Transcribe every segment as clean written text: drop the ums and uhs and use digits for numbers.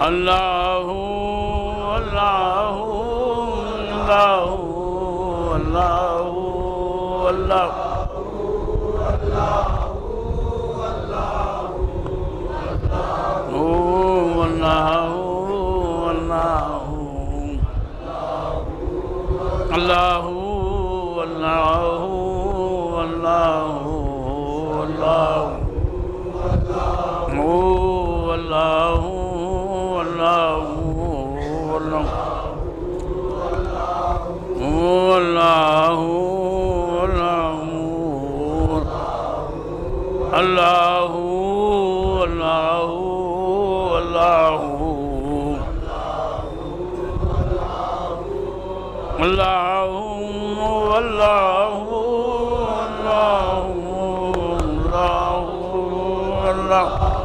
اللہ اللہ اللہ اللہ اللہ اللہ اللہ اللہ اللہ اللہ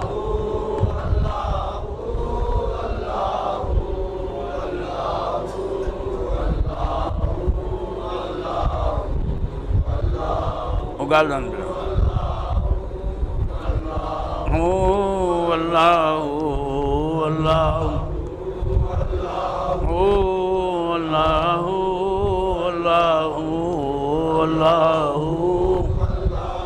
Ugalan oh Allah oh Allah oh Allah oh Allah oh Allah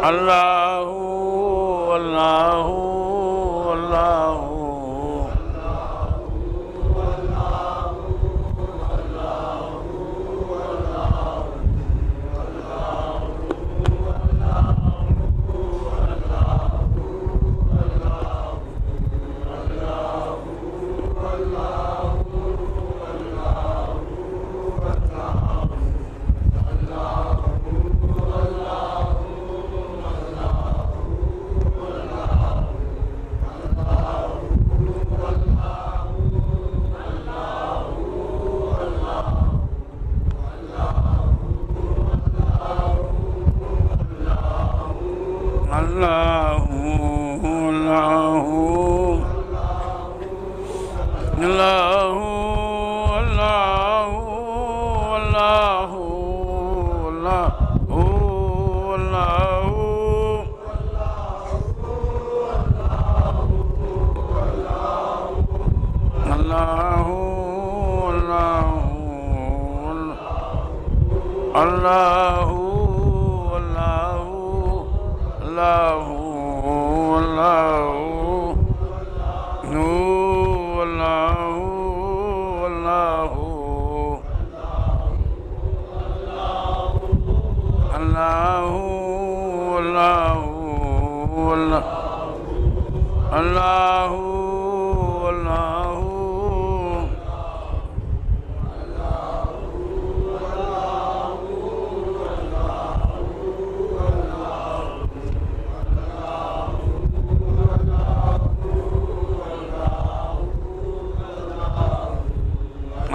Allah Allah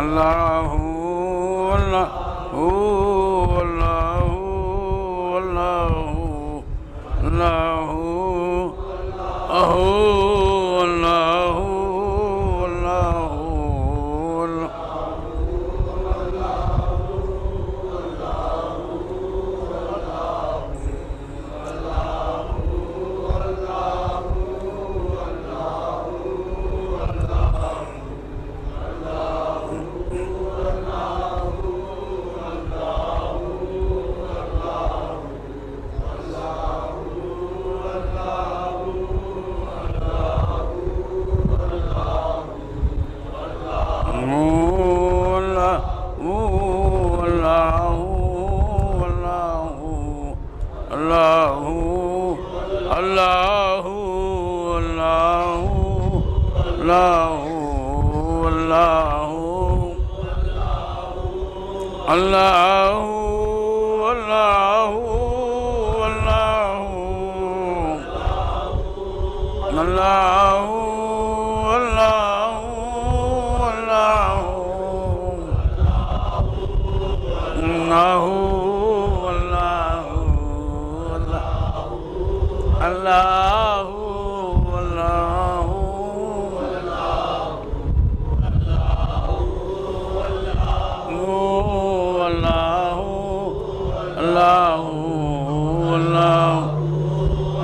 اللہ اللہ اللہ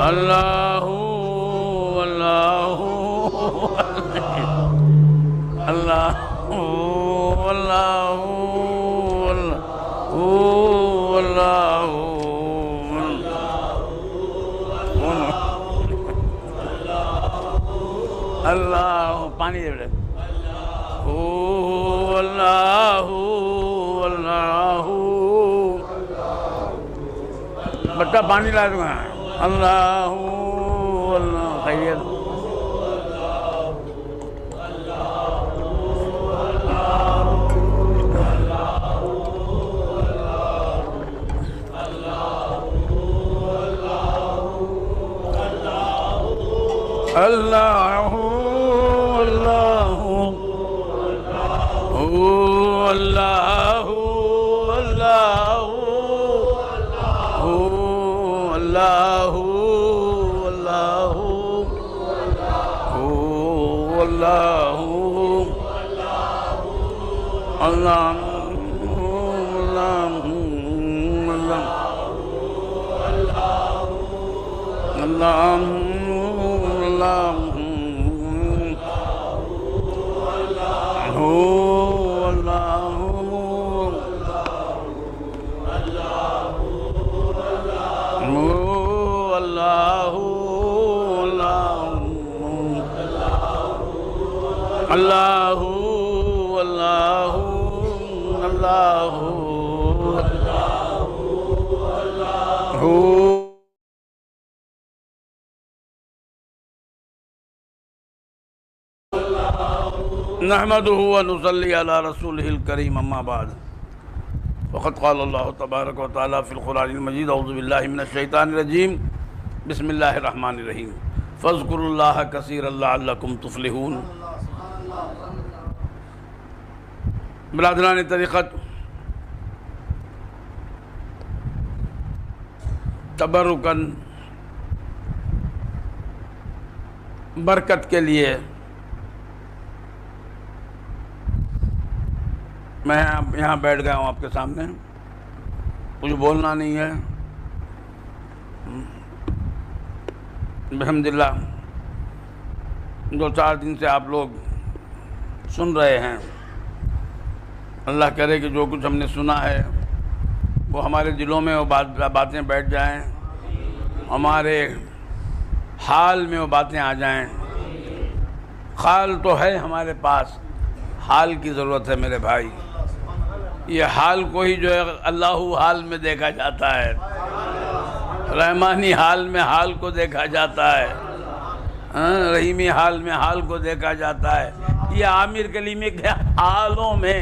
اللہ اللہ اللہ پانی دے بیٹے اللہ اللہ بچہ پانی لا دوں گا اللہ اللہ خیریت اللہ اللہ اللہ اللہ نحمده ونصلي على رسوله الكريم اما بعد فقد قال الله تبارك وتعالى في القرآن المجيد اعوذ بالله من الشيطان الرجيم بسم الله الرحمن الرحيم فاذكروا الله كثيرا لعلكم تفلحون برادران طریقت تبرکاً برکت کے لیے میں یہاں بیٹھ گیا ہوں آپ کے سامنے کچھ بولنا نہیں ہے الحمدللہ 2-4 دن سے آپ لوگ سن رہے ہیں اللہ کرے کہ جو کچھ ہم نے سنا ہے وہ ہمارے دلوں میں وہ باتیں بیٹھ جائیں ہمارے حال میں وہ باتیں آ جائیں حال تو ہے ہمارے پاس حال کی ضرورت ہے میرے بھائی یہ حال کو ہی جو ہے اللہ حال میں دیکھا جاتا ہے رحمانی حال میں حال کو دیکھا جاتا ہے رحیمی حال میں حال کو دیکھا جاتا ہے یہ عامر کلیمے کے حالوں میں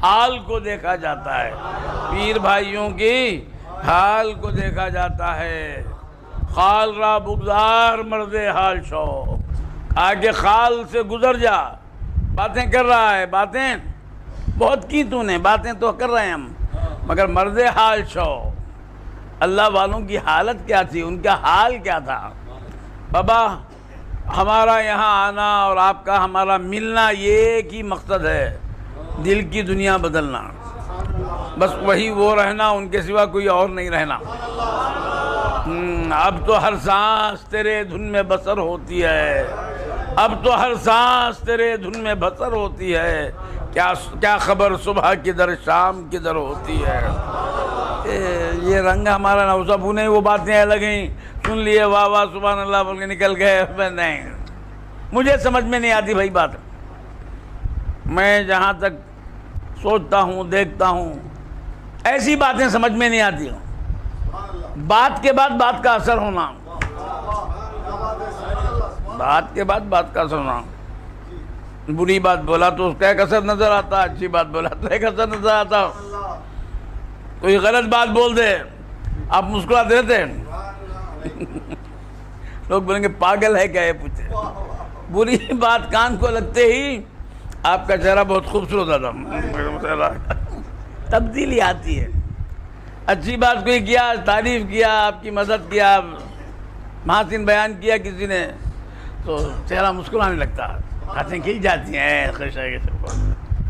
حال کو دیکھا جاتا ہے پیر بھائیوں کی حال کو دیکھا جاتا ہے خال را بگزار مرد حال شوق آگے خال سے گزر جا باتیں کر رہا ہے باتیں بہت کی تو نے، باتیں تو کر رہے ہیں ہم، مگر مرد حال شو، اللہ والوں کی حالت کیا تھی، ان کا حال کیا تھا؟ بابا ہمارا یہاں آنا اور آپ کا ہمارا ملنا یہ ایک ہی مقصد ہے، دل کی دنیا بدلنا، بس وہی وہ رہنا، ان کے سوا کوئی اور نہیں رہنا۔ اب تو ہر سانس تیرے دھن میں بسر ہوتی ہے، اب تو ہر سانس تیرے دھن میں بسر ہوتی ہے، کیا خبر صبح کدھر شام کدھر ہوتی ہے۔ یہ رنگ ہمارا نوزہ بھونے، وہ باتیں الگ ہیں، سن لیے واہ واہ سبحان اللہ بول کے نکل گئے، میں نہیں، مجھے سمجھ میں نہیں آتی بھائی بات۔ میں جہاں تک سوچتا ہوں دیکھتا ہوں ایسی باتیں سمجھ میں نہیں آتی ہوں، بات کے بعد بات کا اثر ہونا، بات کے بعد بات کا اثر ہونا، بری بات بولا تو اس کا ایک اثر نظر آتا، اچھی بات بولا تو ایک اثر نظر آتا، کوئی غلط بات بول دے آپ مسکراتے رہتے ہیں، لوگ بولیں گے پاگل ہے کیا یہ پوچھے، بری بات کان کو لگتے ہی آپ کا چہرہ بہت خوبصورت ہوتا، تبدیلی آتی ہے، اچھی بات کوئی کیا، تعریف کیا، آپ کی مدد کیا، محاسن بیان کیا کسی نے تو چہرہ مسکرانے لگتا، ہاتھیں کھل جاتی ہیں، خوش ہے کہ سب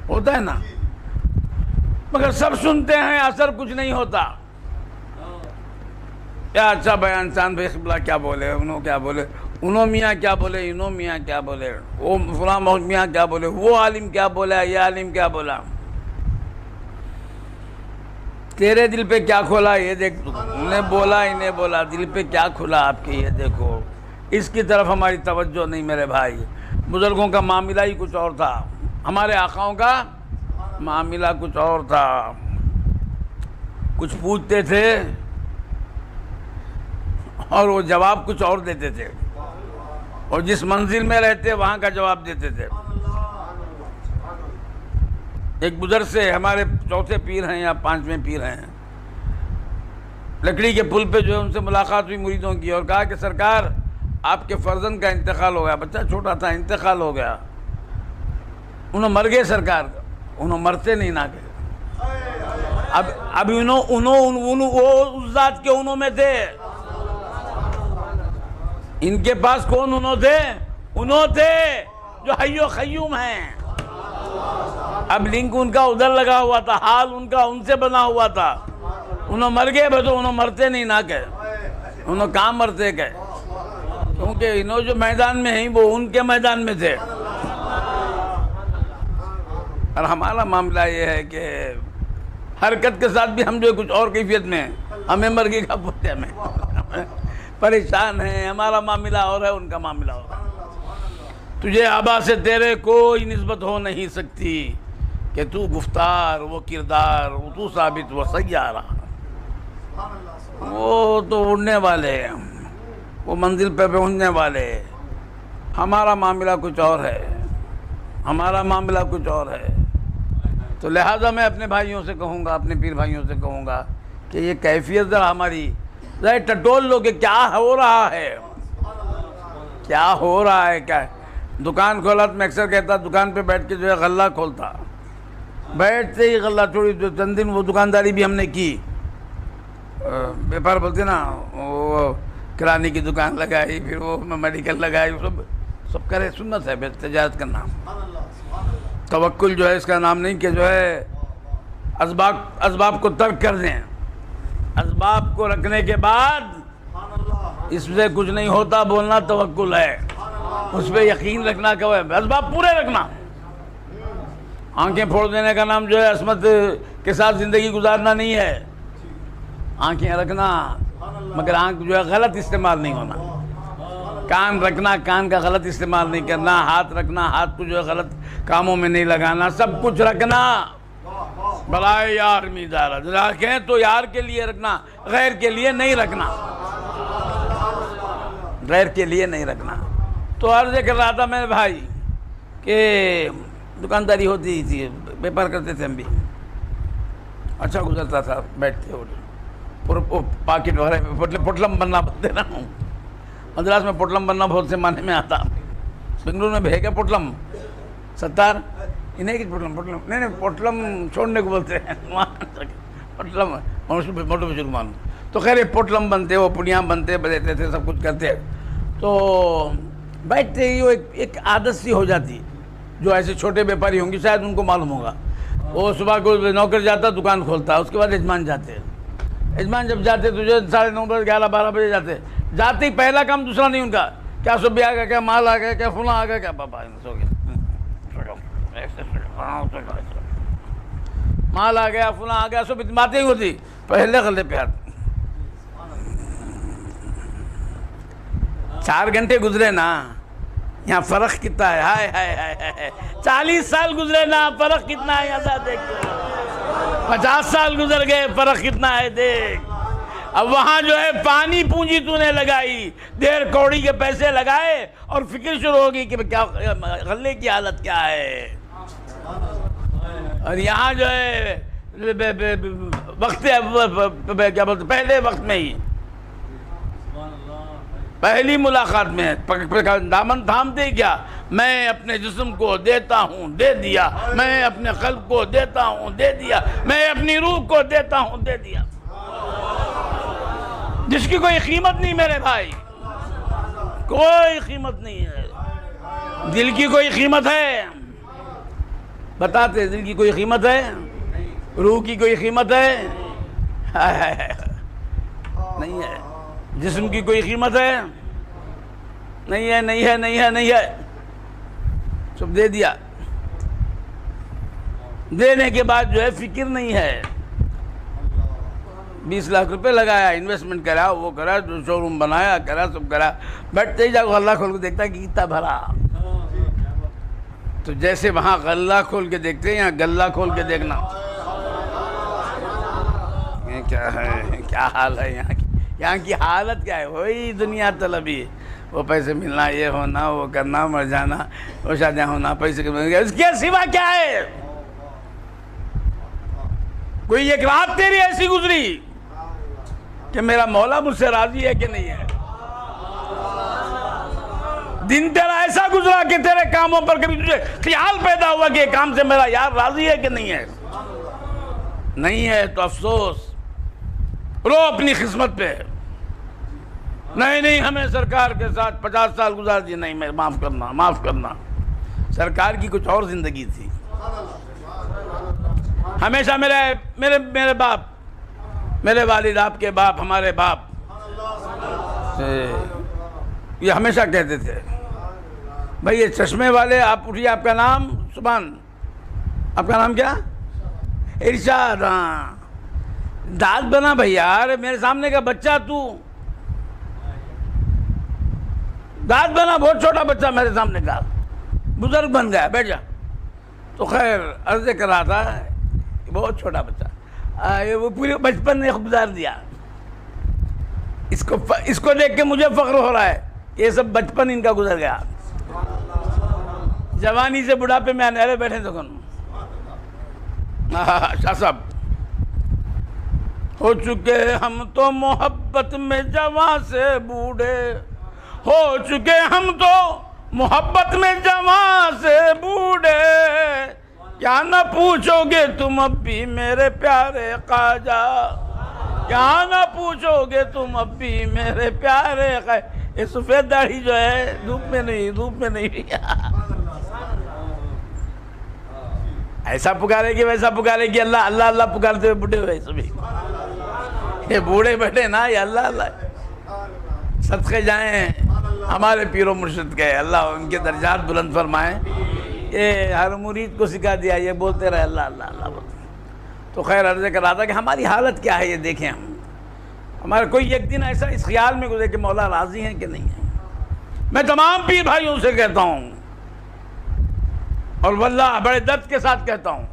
ہوتا ہے نا، مگر سب سنتے ہیں اثر کچھ نہیں ہوتا۔ کیا اچھا بیان چاند بھائی قبلہ کیا بولے، انہوں کیا بولے، انہوں میاں کیا بولے، انہوں میاں کیا بولے، وہ فلاں میاں کیا بولے، وہ عالم کیا بولا، یہ عالم کیا بولا، تیرے دل پہ کیا کھولا یہ دیکھ، انہیں بولا انہیں بولا، دل پہ کیا کھولا آپ کے یہ دیکھو، اس کی طرف ہماری توجہ نہیں میرے بھائی۔ بزرگوں کا معاملہ ہی کچھ اور تھا، ہمارے آقاؤں کا معاملہ کچھ اور تھا، کچھ پوچھتے تھے اور وہ جواب کچھ اور دیتے تھے، اور جس منزل میں رہتے وہاں کا جواب دیتے تھے۔ ایک بزرگ سے ہمارے چوتھے پیر ہیں یا پانچویں پیر ہیں، لکڑی کے پل پہ جو ہے ان سے ملاقات ہوئی مریدوں کی، اور کہا کہ سرکار آپ کے فرزند کا انتقال ہو گیا، بچہ چھوٹا تھا انتقال ہو گیا، انہوں مر گئے سرکار، انہوں مرتے نہیں نہ گئے، اب وہ اس ذات کے انہوں میں تھے، ان کے پاس کون انہوں تھے؟ انہوں تھے جو حی و قیوم ہیں، اب لنک ان کا ادھر لگا ہوا تھا، حال ان کا ان سے بنا ہوا تھا، انہوں مر گئے تو انہوں مرتے نہیں نہ گئے، انہوں کہاں مرتے گئے، کیونکہ انہوں جو میدان میں ہیں وہ ان کے میدان میں تھے۔ اور ہمارا معاملہ یہ ہے کہ حرکت کے ساتھ بھی ہم جو کچھ اور کیفیت میں ہیں، ہمیں مرگی کا پوچھتے ہمیں پریشان ہیں، ہمارا معاملہ اور ہے ان کا معاملہ اور ہے۔ تجھے آبا سے تیرے کوئی نسبت ہو نہیں سکتی کہ تو گفتار وہ کردار تو ثابت وہ سیارہ، وہ تو اڑنے والے ہیں، وہ منزل پہ پہنچنے والے، ہمارا معاملہ کچھ اور ہے، ہمارا معاملہ کچھ اور ہے۔ تو لہٰذا میں اپنے بھائیوں سے کہوں گا، اپنے پیر بھائیوں سے کہوں گا کہ یہ کیفیت ذرا ہماری ذرا ٹٹول لو کہ کیا ہو رہا ہے، کیا ہو رہا ہے، کیا ہے۔ دکان کھولا تو میں اکثر کہتا دکان پہ بیٹھ کے جو ہے غلہ کھولتا، بیٹھتے ہی غلہ چھوڑی، جو چند دن وہ دکانداری بھی ہم نے کی، بیپار بولتے نا، وہ کرانے کی دکان لگائی، پھر وہ میڈیکل لگائی، سب کرے، سنت ہے تجارت کرنا۔ توکل جو ہے اس کا نام نہیں کہ جو ہے اسباب کو ترک کر دیں، اسباب کو رکھنے کے بعد اس سے کچھ نہیں ہوتا بولنا توکل ہے، اس پہ یقین رکھنا، کہ اسباب پورے رکھنا۔ آنکھیں پھوڑ دینے کا نام جو ہے عصمت کے ساتھ زندگی گزارنا نہیں ہے، آنکھیں رکھنا، مگر آنکھ جو ہے غلط استعمال نہیں ہونا، کان رکھنا، کان کا غلط استعمال نہیں کرنا، ہاتھ رکھنا، ہاتھ کو جو ہے غلط کاموں میں نہیں لگانا، سب کچھ رکھنا برائے یار میدارت، رکھیں تو یار کے لیے رکھنا، غیر کے لیے نہیں رکھنا، غیر کے لیے نہیں رکھنا۔ تو عرض کر رہا تھا میرے بھائی کہ دکانداری ہوتی ہی تھی، بیپار کرتے تھے ہم بھی، اچھا گزرتا تھا، بیٹھتے ہو پاکٹ وغیرہ، پوٹلم بننا بولتے نا، مدراس میں پوٹلم بننا بہت سے معنی میں آتا، بنگلور میں بھیگا پوٹلم، ستار انہیں کی پوٹلم نہیں پوٹلم چھوڑنے کو بولتے ہیں پوٹلم موٹو مسلمان. تو خیر پوٹلم بنتے, وہ پڑیاں بنتے, بجاتے تھے, سب کچھ کرتے. تو بیٹھتے ہی وہ ایک عادت سی ہو جاتی, جو ایسے چھوٹے بیپاری ہوں گے شاید ان کو معلوم ہوگا. وہ صبح کو نوکر جاتا دکان کھولتا, اس کے بعد یجمان جاتے. یجمان جب جاتے تو جو 9:30 بجے 11-12 بجے جاتے ہی پہلا کام دوسرا نہیں ان کا, کیا صبح آ گیا, کیا مال آ گیا, کیا فلاں آ گیا, کیا بابا سو گیا, مال آ گیا, فلاں آ گیا, سب باتیں ہی ہوتی. پہلے غلے پہ آتے. 4 گھنٹے گزرے نا, یہاں فرق کتنا ہے, ہائے ہائے ہائے, 40 سال گزرے نا, فرق کتنا ہے یہاں دیکھ. 50 سال گزر گئے, فرق کتنا ہے دیکھ. اب وہاں جو ہے پانی پونجی تو نے لگائی, 1.5 کوڑی کے پیسے لگائے, اور فکر شروع ہوگی کہ کیا غلے کی حالت کیا ہے. اور یہاں جو ہے وقت کیا بولتے پہلے وقت میں ہی, پہلی ملاقات میں دامن تھامتے ہی کیا, میں اپنے جسم کو دیتا ہوں, دے دیا. میں اپنے قلب کو دیتا ہوں, دے دیا. میں اپنی روح کو دیتا ہوں, دے دیا. جس کی کوئی قیمت نہیں میرے بھائی, کوئی قیمت نہیں ہے. دل کی کوئی قیمت ہے؟ بتاتے, دل کی کوئی قیمت ہے؟ روح کی کوئی قیمت ہے؟ نہیں ہے. جسم کی کوئی قیمت ہے؟ نہیں ہے, نہیں ہے, نہیں ہے, نہیں ہے. سب دے دیا. دینے کے بعد جو ہے فکر نہیں ہے. 20 لاکھ روپے لگایا, انویسٹمنٹ کرا, وہ کرا, جو شو روم بنایا, کرا, سب کرا. بیٹھتے ہی جا غلہ کھول کے دیکھتا ہے کہ کتنا بھرا. تو جیسے وہاں غلہ کھول کے دیکھتے ہیں, یہاں غلہ کھول کے دیکھنا. کیا ہے, کیا حال ہے یہاں کی, یہاں کی حالت کیا ہے. وہی دنیا طلبی, وہ پیسے ملنا, یہ ہونا, وہ کرنا, مر جانا, وہ شادیاں ہونا, پیسے اس کے سوا کیا ہے. کوئی ایک رات تیری ایسی گزری کہ میرا مولا مجھ سے راضی ہے کہ نہیں ہے. دن تیرا ایسا گزرا کہ تیرے کاموں پر کبھی تجھے خیال پیدا ہوا کہ یہ کام سے میرا یار راضی ہے کہ نہیں ہے. نہیں ہے تو افسوس, رو اپنی قسمت پہ. نہیں ہمیں سرکار کے ساتھ 50 سال گزار دی, نہیں میں معاف کرنا, معاف کرنا. سرکار کی کچھ اور زندگی تھی. ہمیشہ میرے باپ, میرے والد, آپ کے باپ, ہمارے باپ یہ ہمیشہ کہتے تھے, بھئی یہ چشمے والے, آپ اٹھیے, آپ کا نام سبحان, آپ کا نام کیا؟ ارشاد. ہاں, داد بنا بھئی یار, میرے سامنے کا بچہ تو داد بنا, بہت چھوٹا بچہ میرے سامنے کا, بزرگ بن گیا, بیٹھ جا. تو خیر عرض کر رہا تھا, بہت چھوٹا بچہ, وہ پورے بچپن نے گزار دیا. اس کو دیکھ کے مجھے فخر ہو رہا ہے کہ یہ سب بچپن ان کا گزر گیا. جوانی سے بڑھاپے میں آنے والے بیٹھے تو کون. شاہ صاحب, ہو چکے ہم تو محبت میں جوان سے بوڑھے, ہو چکے ہم تو محبت میں جوان سے بوڑھے, کیا نہ پوچھو گے تم اب بھی میرے پیارے خواجہ, کیا نہ پوچھو گے تم اب بھی میرے پیارے خواجہ. یہ سفید داڑھی جو ہے دھوپ میں نہیں ایسا پکارے گی ویسا پکارے گی, اللہ اللہ اللہ پکارتے ہوئے بڑھے ہوئے سبھی. یہ بوڑھے بیٹھے نا, یہ اللہ اللہ صدقے جائیں ہمارے پیر و مرشد کے, اللہ ان کے درجات بلند فرمائیں. یہ ہر مرید کو سکھا دیا, یہ بولتے رہے اللہ اللہ اللہ بولتے. تو خیر عرض کر رہا تھا کہ ہماری حالت کیا ہے یہ دیکھیں. ہمارا کوئی ایک دن ایسا اس خیال میں گزرے کہ مولا راضی ہیں کہ نہیں ہے. میں تمام پیر بھائیوں سے کہتا ہوں, اور واللہ بڑے درد کے ساتھ کہتا ہوں,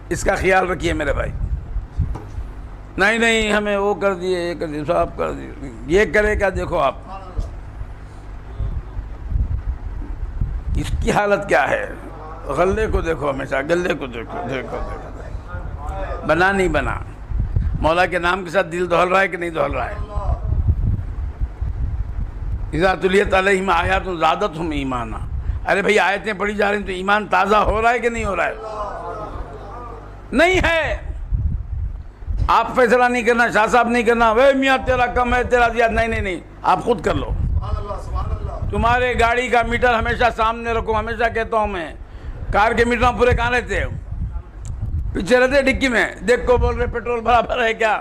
اس کا خیال رکھیے میرے بھائی. نہیں ہمیں وہ کر دیے, یہ کر دیے, صاحب کر دیے, یہ کرے کیا. دیکھو آپ اس کی حالت کیا ہے. غلے کو دیکھو, ہمیشہ غلے کو دیکھو. بنا نہیں بنا, مولا کے نام کے ساتھ دل دہل رہا ہے کہ نہیں دہل رہا ہے. اذا تلیت علیہم آیات زادتہم ایمانا, ارے بھائی آیتیں پڑھی جا رہی ہیں تو ایمان تازہ ہو رہا ہے کہ نہیں ہو رہا ہے؟ نہیں ہے. آپ فیصلہ نہیں کرنا، شاہ صاحب نہیں کرنا، وے میاں تیرا کم ہے تیرا زیادہ، نہیں، آپ خود کر لو. تمہارے گاڑی کا میٹر ہمیشہ سامنے رکھو. ہمیشہ کہتا ہوں میں، کار کے میٹر پورے کہاں رہتے ہیں؟ پیچھے رہتے ڈگی میں. دیکھ کو بول رہے پیٹرول برابر ہے کیا،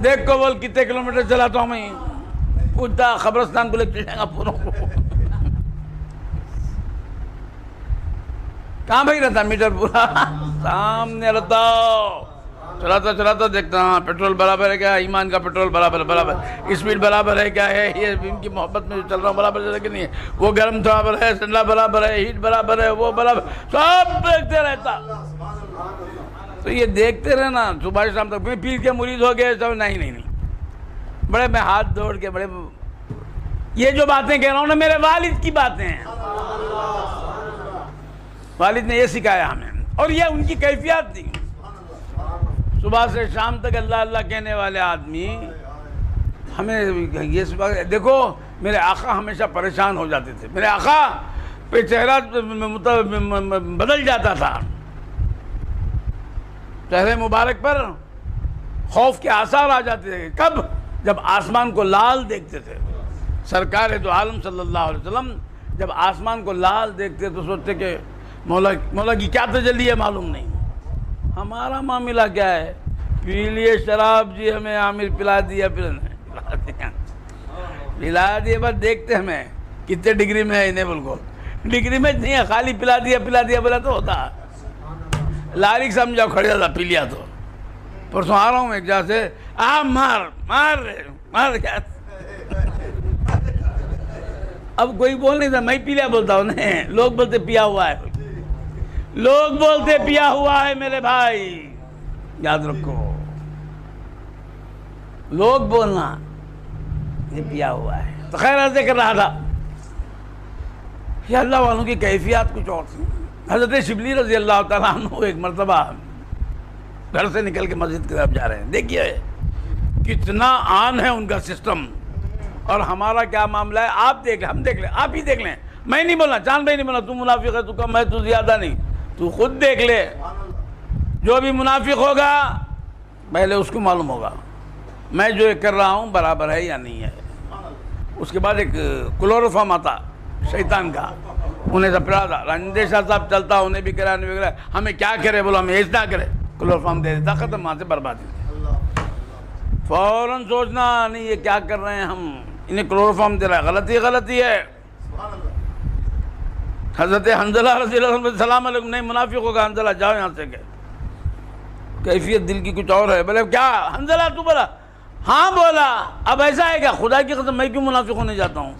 دیکھ کو بول کتنے کلومیٹر چلاتا ہوں میں. پوچھتا قبرستان کو لے کے جائے گا پوروں کو. کہاں بھائی رہتا میٹر پورا سامنے رہتا. چلاتا دیکھتا ہاں پیٹرول برابر ہے کیا، ایمان کا پیٹرول برابر، اسپیڈ برابر ہے کیا ہے، یہ ان کی محبت میں چل رہا ہوں برابر ہے کہ نہیں ہے، وہ گرم برابر ہے، ٹھنڈا برابر ہے، ہیٹ برابر ہے، وہ برابر، سب دیکھتے رہتا. تو یہ دیکھتے رہنا صبح شام تک. میں پیر کے مرید ہو گئے سب، نہیں بڑے میں ہاتھ دوڑ کے بڑے. یہ جو باتیں کہہ رہا ہوں نا میرے والد کی باتیں ہیں. والد نے یہ سکھایا ہمیں، اور یہ ان کی کیفیت تھی. صبح سے شام تک اللہ اللہ کہنے والے آدمی ہمیں یہ دیکھو. میرے آقا ہمیشہ پریشان ہو جاتے تھے. میرے آقا پہ چہرہ بدل جاتا تھا. چہرے مبارک پر خوف کے آثار آ جاتے تھے. کب؟ جب آسمان کو لال دیکھتے تھے. سرکار دو عالم صلی اللہ علیہ وسلم جب آسمان کو لال دیکھتے تو سوچتے کہ مولا کی کیا تجلی ہے معلوم نہیں. ہمارا معاملہ کیا ہے؟ پی لیے شراب جی، ہمیں عامر پلا دیا، پلا دیا بس. دیکھتے ہمیں کتنے ڈگری میں ہے. انہیں بلکو ڈگری میں نہیں ہے، خالی پلا دیا بولا تو ہوتا. لالک سمجھا کھڑے جاتا پی لیا تو. پرسوں آ رہا ہوں ایک جگہ سے، مار کیا. اب کوئی بول نہیں تھا، میں پی لیا بولتا ہوں. نہیں، لوگ بولتے پیا ہوا ہے، لوگ بولتے پیا ہوا ہے. میرے بھائی یاد رکھو، لوگ بولنا یہ پیا ہوا ہے. تو خیر عرض کر رہا تھا یہ اللہ والوں کی کیفیات کچھ اور تھی. حضرت شبلی رضی اللہ تعالیٰ عنہ ایک مرتبہ گھر سے نکل کے مسجد کی طرف جا رہے ہیں. دیکھیے کتنا آن ہے ان کا سسٹم اور ہمارا کیا معاملہ ہے. آپ دیکھ لیں، ہم دیکھ لیں، آپ ہی دیکھ لیں. میں نہیں بولنا، چاند بھائی نہیں بولنا تو منافق ہے، تو کم ہے، تو زیادہ نہیں. تو خود دیکھ لے. جو بھی منافق ہوگا پہلے اس کو معلوم ہوگا میں جو کر رہا ہوں برابر ہے یا نہیں ہے. اس کے بعد ایک کلوروفارم آتا شیطان کا، انہیں سب پڑا تھا. رنجے شاہ صاحب چلتا، انہیں بھی کرا نہیں کرا. ہمیں کیا کرے؟ بولو ہمیں ایسا نہ کرے. کلوروفارم دے دیتا، ختم، وہاں سے بربادی. فوراً سوچنا نہیں یہ کیا کر رہے ہیں ہم، انہیں کلوروفارم دے رہا ہے، غلطی ہے. حضرت حنظلہ رضی اللہ عنہ السلام علیکم، نہیں منافق ہوگا حنظلہ جاؤ یہاں سے. کیفیت دل کی کچھ اور ہے. بولے کیا حنظلہ تو بولا؟ ہاں بولا. اب ایسا ہے کیا؟ خدا کی قسم میں کیوں منافق ہونے جاتا ہوں؟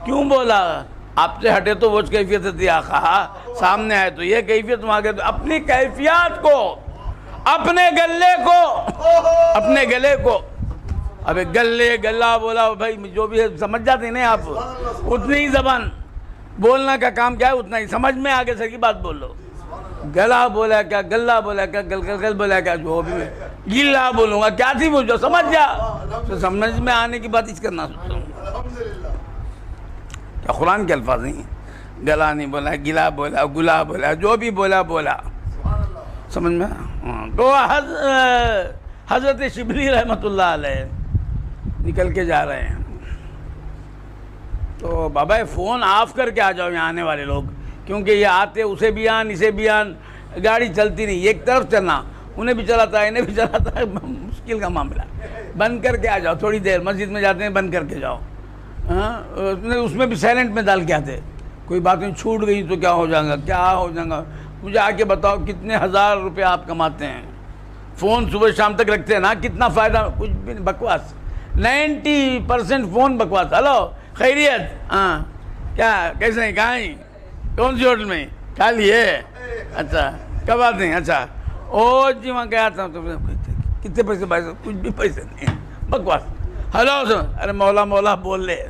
کیوں بولا؟ آپ سے ہٹے تو وہ کیفیت تھی آقا، سامنے آئے تو یہ کیفیت، وہاں گئے تو اپنی کیفیت کو، اپنے گلے کو اب گلہ بولا بھائی جو بھی ہے سمجھ جاتے ہیں آپ. اتنی ہی زبان بولنا کا کام کیا ہے، اتنا ہی سمجھ میں آگے سے کی بات بول لو. گلا بولا کیا، گلہ بولا کیا، گل بولا کیا، جو بھی میں گلا بولوں گا کیا تھی وہ جو سمجھ جا. تو سمجھ میں آنے کی بات اس کرنا سوچتا ہوں. کیا قرآن کے الفاظ نہیں؟ گلا نہیں بولا، گلا بولا، گلا بولا، جو بھی بولا سمجھ میں. تو حضرت شبلی رحمۃ اللہ علیہ نکل کے جا رہے ہیں. تو بابا فون آف کر کے آ جاؤ یہاں آنے والے لوگ، کیونکہ یہ آتے اسے بھی آن اسے بھی آن، گاڑی چلتی نہیں، ایک طرف چلنا، انہیں بھی چلاتا ہے انہیں بھی چلاتا ہے، مشکل کا معاملہ. بند کر کے آ جاؤ تھوڑی دیر. مسجد میں جاتے ہیں بند کر کے جاؤ. اس میں بھی سائلنٹ میں ڈال کے آتے. کوئی باتیں چھوٹ گئی تو کیا ہو جائے گا. مجھے آ کے بتاؤ کتنے ہزار روپے آپ کماتے ہیں. فون صبح شام تک رکھتے ہیں نا، کتنا فائدہ. کچھ بھی بکواس، 90% فون بکواس. ہلو خیریت، ہاں کیا کیسے ہیں، کہاں ہیں، کون سی ہوٹل میں کھا لیے، اچھا کب آتے ہیں، اچھا او جی وہاں گیا تھا. تو کتنے پیسے بھائی؟ کچھ بھی پیسے نہیں، بکواس. ہلو ارے مولا بول لے.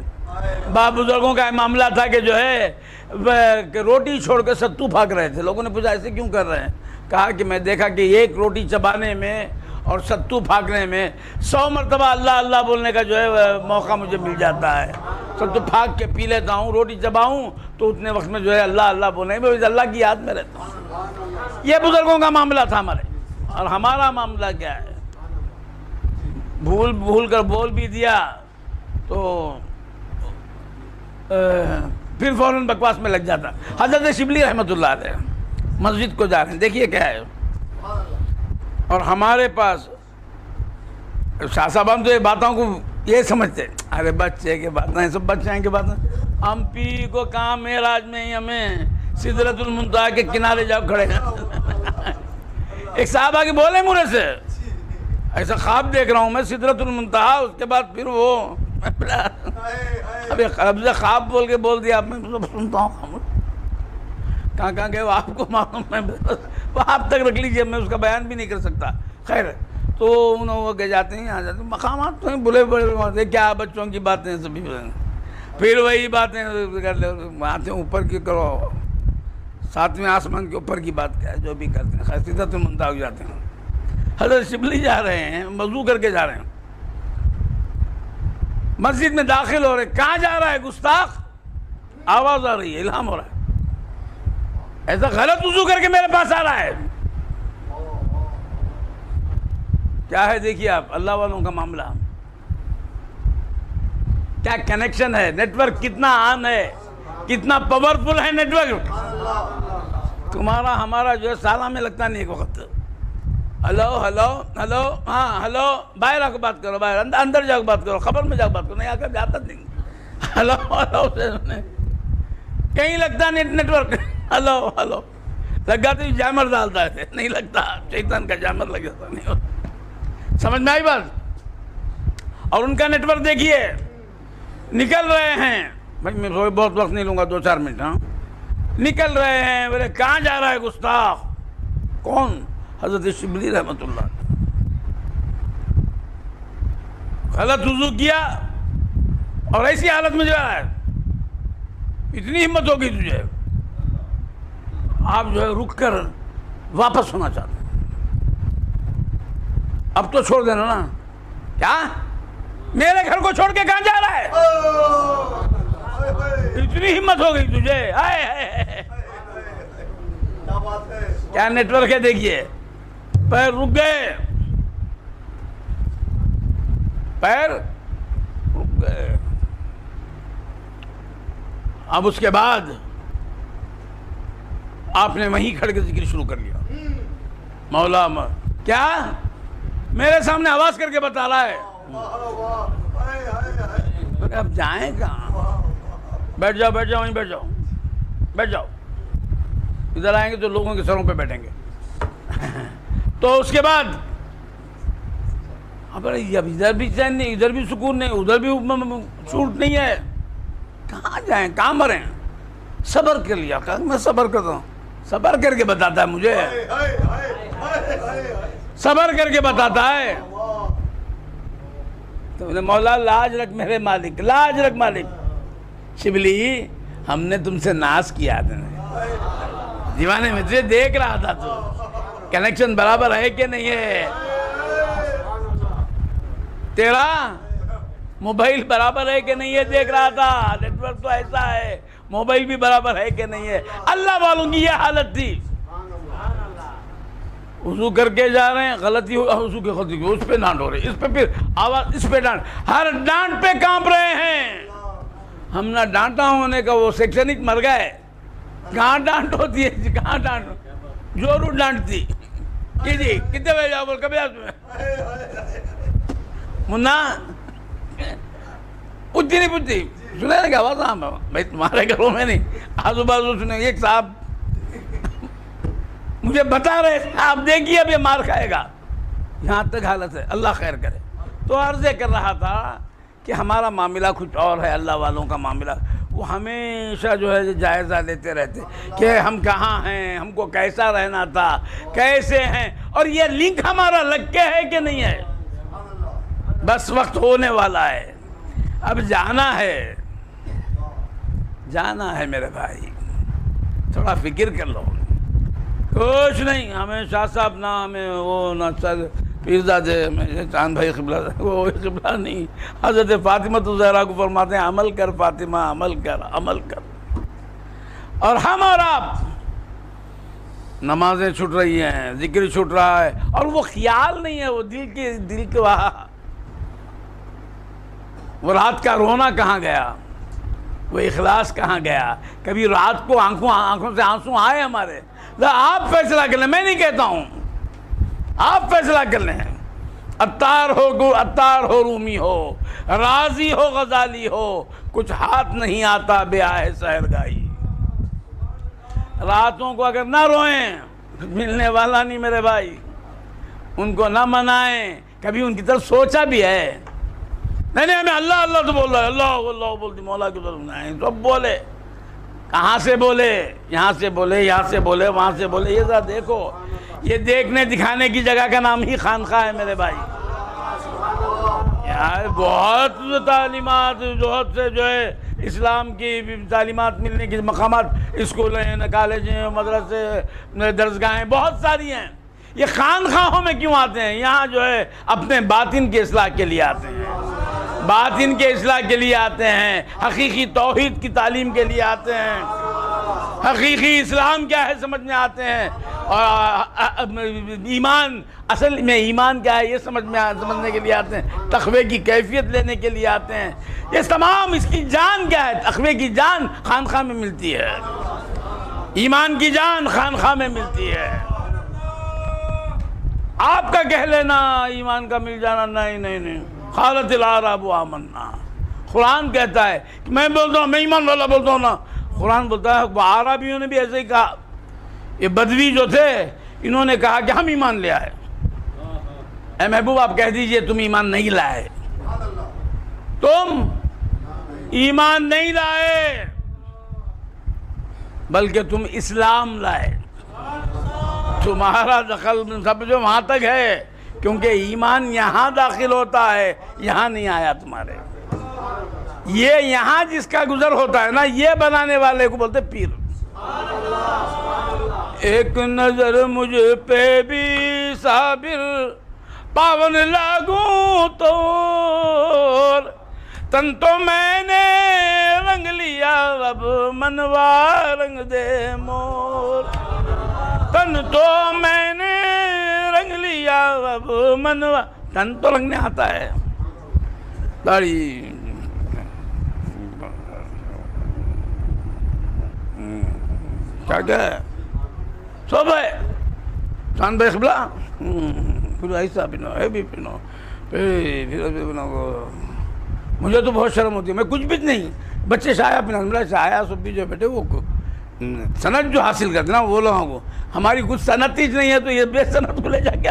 باپ بزرگوں کا معاملہ تھا کہ جو ہے کہ روٹی چھوڑ کے ستو پھاک رہے تھے. لوگوں نے پوچھا ایسے کیوں کر رہے ہیں؟ کہا کہ میں دیکھا کہ ایک روٹی چبانے میں اور ستو پھاکنے میں 100 مرتبہ اللہ اللہ بولنے کا جو ہے موقع مجھے مل جاتا ہے. سب تو پھاگ کے پی لیتا ہوں، روٹی چباؤں تو اتنے وقت میں جو ہے اللہ اللہ بولیں، میں اللہ کی یاد میں رہتا ہوں۔ یہ بزرگوں کا معاملہ تھا ہمارے، اور ہمارا معاملہ کیا ہے؟ بھول کر بول بھی دیا تو پھر فوراً بکواس میں لگ جاتا۔ حضرت شبلی رحمۃ اللہ علیہ مسجد کو جا رہے ہیں، دیکھیے کیا ہے، اور ہمارے پاس شاہ صاحب تو یہ باتوں کو یہ سمجھتے، ارے بچے کے باتیں ہیں، سب بچے کے باتیں، ہم پیر کو کہاں معراج میں ہی ہمیں سدرۃ المنتہا کے کنارے جاؤ کھڑے ہیں۔ ایک صحابہ کے بولے مرے سے، ایسا خواب دیکھ رہا ہوں میں سدرۃ المنتہا، اس کے بعد پھر وہ ابھی خواب بول کے بول دیا، میں سنتا ہوں کہاں گئے وہ آپ کو معلوم ہے، وہ آپ تک رکھ لیجئے، میں اس کا بیان بھی نہیں کر سکتا۔ خیر تو وہ گئے جاتے ہیں، آ جاتے ہیں، مقامات تو ہیں بلے بڑے، کیا بچوں کی باتیں سبھی، پھر وہی باتیں آتے ہیں اوپر کی کرو، ساتویں آسمان کے اوپر کی بات کیا ہے، جو بھی کرتے ہیں، خیر سدرۃ المنتہا ہو جاتے ہیں۔ حضرت شبلی جا رہے ہیں، وضو کر کے جا رہے ہیں، مسجد میں داخل ہو رہے، کہاں جا رہا ہے گستاخ؟ آواز آ رہی ہے، الہام ہو رہا ہے، ایسا غلط وضو کر کے میرے پاس آ رہا ہے، کیا ہے دیکھیے آپ، اللہ والوں کا معاملہ، کیا کنیکشن ہے، نیٹ ورک کتنا عام ہے، کتنا پاورفل ہے نیٹ ورک، تمہارا ہمارا جو ہے سالہ میں لگتا نہیں ایک وقت، ہلو ہلو ہلو، ہاں ہلو، باہر آ کے بات کرو، باہر اندر جا کے بات کرو، خبر میں جا کے بات کرو، نہیں آ کر جاتا نہیں، ہلو ہلو کہیں لگتا نہیں نیٹ ورک، ہلو ہلو لگا تو جامر ڈالتا ہے، نہیں لگتا، شیطان کا جامر لگ جاتا، نہیں ہوتا، سمجھ میں آئی بات؟ اور ان کا نیٹ ورک دیکھیے، نکل رہے ہیں، بھائی میں بہت وقت نہیں لوں گا، 2-4 منٹ، ہاں نکل رہے ہیں، بولے کہاں جا رہا ہے گستاخ؟ کون؟ حضرت شبلی رحمۃ اللہ، غلط وضو کیا اور ایسی حالت میں جا رہا ہے، اتنی ہمت ہوگی تجھے، آپ جو ہے رک کر واپس ہونا چاہتے ہیں، اب تو چھوڑ دینا نا، کیا میرے گھر کو چھوڑ کے کہاں جا رہا ہے؟ اتنی ہمت ہو گئی تجھے، کیا نیٹ ورک ہے دیکھیے، پیر رک گئے، پیر رک گئے، اب اس کے بعد آپ نے وہیں کھڑ کے ذکر شروع کر لیا، مولا کیا میرے سامنے آواز کر کے بتا رہا ہے، اب جائیں کہاں؟ بیٹھ جاؤ بیٹھ جاؤ وہیں بیٹھ جاؤ، بیٹھ جاؤ، ادھر آئیں گے تو لوگوں کے سروں پہ بیٹھیں گے، تو اس کے بعد اب ادھر بھی چین نہیں، ادھر بھی سکون نہیں، ادھر بھی چھوٹ نہیں ہے، کہاں جائیں، کہاں مریں؟ صبر کر لیا، کہا میں صبر کرتا ہوں، صبر کر کے بتاتا ہے مجھے، صبر کر کے بتاتا ہے، تو مولا لاج رکھ میرے مالک، لاج رکھ مالک، شبلی ہم نے تم سے ناز کیا تھا، دیوانے میں تجھے دیکھ رہا تھا، تو کنیکشن برابر ہے کہ نہیں ہے، تیرا موبائل برابر ہے کہ نہیں ہے دیکھ رہا تھا، نیٹ ورک تو ایسا ہے، موبائل بھی برابر ہے کہ نہیں ہے، اللہ والوں کی یہ حالت تھی، وضو کر کے جا رہے ہیں، غلطی وضو کی غلطی کی، اس پہ ڈانٹ ہو رہی، اس پہ پھر آواز، اس پہ ڈانٹ، ہر ڈانٹ پہ کانپ رہے ہیں، ہم نہ ڈانٹا ہونے کا وہ سیکشن ہی مر گئے، کہاں ڈانٹ ہوتی ہے، کہاں ڈانٹ، جورو ڈانٹتی، جی کتنے بجے جاؤ بول، کبھی آپ منا پوچھتی نہیں پوچھتی، سنے لگا آواز، ہاں بھائی تمہارے گھروں میں نہیں، آزو بازو سنے، ایک صاحب مجھے بتا رہے تھے، آپ دیکھیے اب یہ مار کھائے گا، یہاں تک حالت ہے، اللہ خیر کرے، تو عرض کر رہا تھا کہ ہمارا معاملہ کچھ اور ہے، اللہ والوں کا معاملہ، وہ ہمیشہ جو ہے جائزہ لیتے رہتے کہ ہم کہاں ہیں، ہم کو کیسا رہنا تھا، کیسے ہیں، اور یہ لنک ہمارا لگ کے ہے کہ نہیں ہے، بس وقت ہونے والا ہے، اب جانا ہے، جانا ہے میرے بھائی، تھوڑا فکر کر لو، کچھ نہیں، ہمیں شاہ صاحب نہ ہمیں وہ نہ پیرزادے میں چاند بھائی قبلہ، وہ قبلہ نہیں، حضرت فاطمہ الزہرا کو فرماتے ہیں عمل کر فاطمہ، عمل کر، عمل کر۔ اور ہم اور آپ نمازیں چھوٹ رہی ہیں، ذکر چھوٹ رہا ہے، اور وہ خیال نہیں ہے، وہ دل کے وہاں، وہ رات کا رونا کہاں گیا، وہ اخلاص کہاں گیا؟ کبھی رات کو آنکھوں سے آنسو آئے ہمارے؟ آپ فیصلہ کر لیں، میں نہیں کہتا ہوں، آپ فیصلہ کر لیں۔ عطار ہو رومی ہو، رازی ہو غزالی ہو، کچھ ہاتھ نہیں آتا بے آہ سحرگاہی۔ راتوں کو اگر نہ روئیں، ملنے والا نہیں میرے بھائی، ان کو نہ منائیں۔ کبھی ان کی طرف سوچا بھی ہے؟ نہیں ہمیں اللہ اللہ تو بول رہا ہے، اللہ اللہ بولتی، مولا کی طرف نہیں، سب بولے، کہاں سے بولے؟ یہاں سے بولے، یہاں سے بولے، وہاں سے بولے۔ یہ ذرا دیکھو، یہ دیکھنے دکھانے کی جگہ کا نام ہی خانقاہ ہے میرے بھائی۔ یہاں بہت تعلیمات، بہت سے جو ہے اسلام کی تعلیمات ملنے کی مقامات، اسکول ہیں، کالج ہیں، مدرسے، درسگاہیں بہت ساری ہیں۔ یہ خانقاہوں میں کیوں آتے ہیں؟ یہاں جو ہے اپنے باطن کی اصلاح کے لیے آتے ہیں، باطن کے اصلاح کے لیے آتے ہیں، حقیقی توحید کی تعلیم کے لیے آتے ہیں، حقیقی اسلام کیا ہے سمجھنے آتے ہیں، اور ایمان، اصل میں ایمان کیا ہے یہ سمجھنے کے لیے آتے ہیں، تقوی کی کیفیت لینے کے لیے آتے ہیں۔ یہ تمام، اس کی جان کیا ہے؟ تقوی کی جان خانقاہ میں ملتی ہے، ایمان کی جان خانقاہ میں ملتی ہے۔ آپ کا کہہ لینا ایمان کا مل جانا، نہیں، قالت الاعراب آمنا، قرآن کہتا ہے کہ میں بولتا ہوں، میں ایمان والا بولتا ہوں نا۔ قرآن بولتا ہے وہ عربیوں نے بھی ایسے ہی کہا، یہ بدوی جو تھے انہوں نے کہا کہ ہم ایمان لے آئے۔ اے محبوب آپ کہہ دیجئے تم ایمان نہیں لائے، تم ایمان نہیں لائے، بلکہ تم اسلام لائے۔ تمہارا دخل سمجھو وہاں تک ہے، کیونکہ ایمان یہاں داخل ہوتا ہے، یہاں نہیں آیا تمہارے۔ یہ یہاں جس کا گزر ہوتا ہے نا، یہ بنانے والے کو بولتے پیر۔ ایک نظر مجھ پہ بھی صابر، پاون لاگوں تو تن تو میں نے رنگ لیا، اب منوا رنگ دے مور، تن تو میں نے رنگ لیا، اب منوا، تن تو رنگنے آتا ہے، داڑھی کیا ہے سب ہے، چاند بھائی قبلہ، پھر ایسا پہنو، ہے بھی پہنو، پھر پہنو۔ مجھے تو بہت شرم ہوتی ہے، میں کچھ بھی نہیں، بچے شایا پہنا، میرا شایا سب بھی جو بیٹے وہ سند جو حاصل کرتے نا وہ لوگوں کو، ہماری کچھ صنعت ہی نہیں ہے، تو یہ بے صنعت کو لے جا کے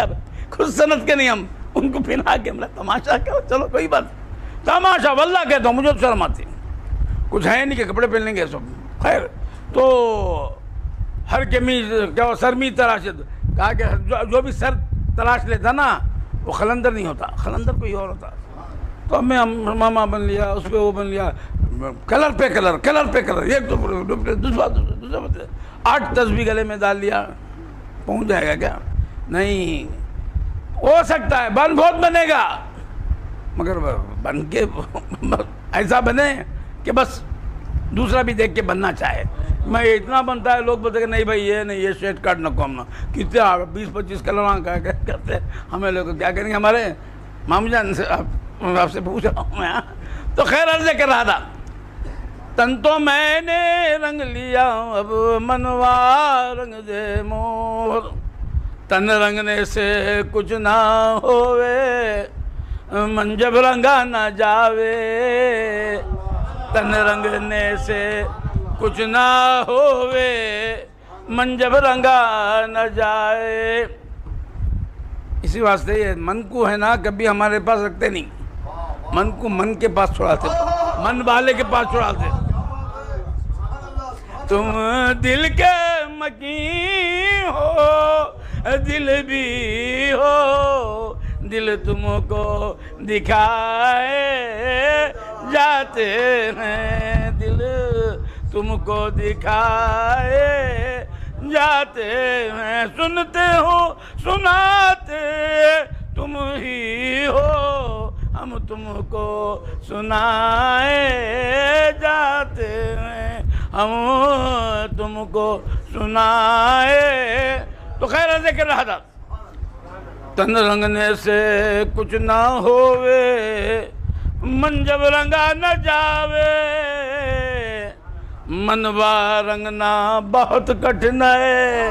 خود صنعت کے نہیں، ہم ان کو پہنا کے ہمارا تماشا کیا، چلو کوئی بات، تماشا واللہ کہتا ہوں، مجھے تو شرم آتی، کچھ ہے نہیں کہ کپڑے پہن لیں گے سب۔ خیر تو ہر قمیض کیا سرمی تراشد، کہا کہ جو بھی سر تلاش لیتا نا وہ خلندر نہیں ہوتا، خلندر کوئی اور ہوتا۔ تو ہمیں ماما بن لیا، اس پہ وہ بن لیا، کلر پہ کلر، کلر پہ کلر، ایک تو دوسرا 8 تسبیح گلے میں ڈال لیا، پہنچ جائے گا کیا؟ نہیں، ہو سکتا ہے بن بہت بنے گا، مگر بن کے ایسا بنے کہ بس دوسرا بھی دیکھ کے بننا چاہے۔ میں اتنا بنتا ہے، لوگ بولتے کہ نہیں بھائی یہ نہیں، یہ شیٹ کاٹ نہ کو ہم نہ کتنے 20-25 کلر کرتے، ہمیں لوگ کیا کریں گے؟ ہمارے مامو جان سے آپ سے پوچھ رہا ہوں میں، تو خیر عرض کر رہا تھا، تن تو میں نے رنگ لیا، اب منوا رنگ دے مور، تن رنگنے سے کچھ نہ ہوئے، من جب رنگا نہ جاوے، تن رنگنے سے کچھ نہ ہوئے، من جب رنگا نہ جائے۔ اسی واسطے یہ من کو ہے نا کبھی ہمارے پاس رکھتے نہیں، من کو من کے پاس چھوڑاتے، من والے کے پاس چھوڑاتے۔ تم دل کے مکین ہو، دل بھی ہو، دل تم کو دکھائے جاتے ہیں، دل تم کو دکھائے جاتے ہیں، سنتے ہو سناتے تم ہی ہو ہم تم کو سنائے جاتے ہیں ہم تم کو سنائے. تو خیر ذکر رہا تھا تن رنگنے سے کچھ نہ ہوئے من جب رنگا نہ جاوے منوا رنگنا بہت کٹھن ہے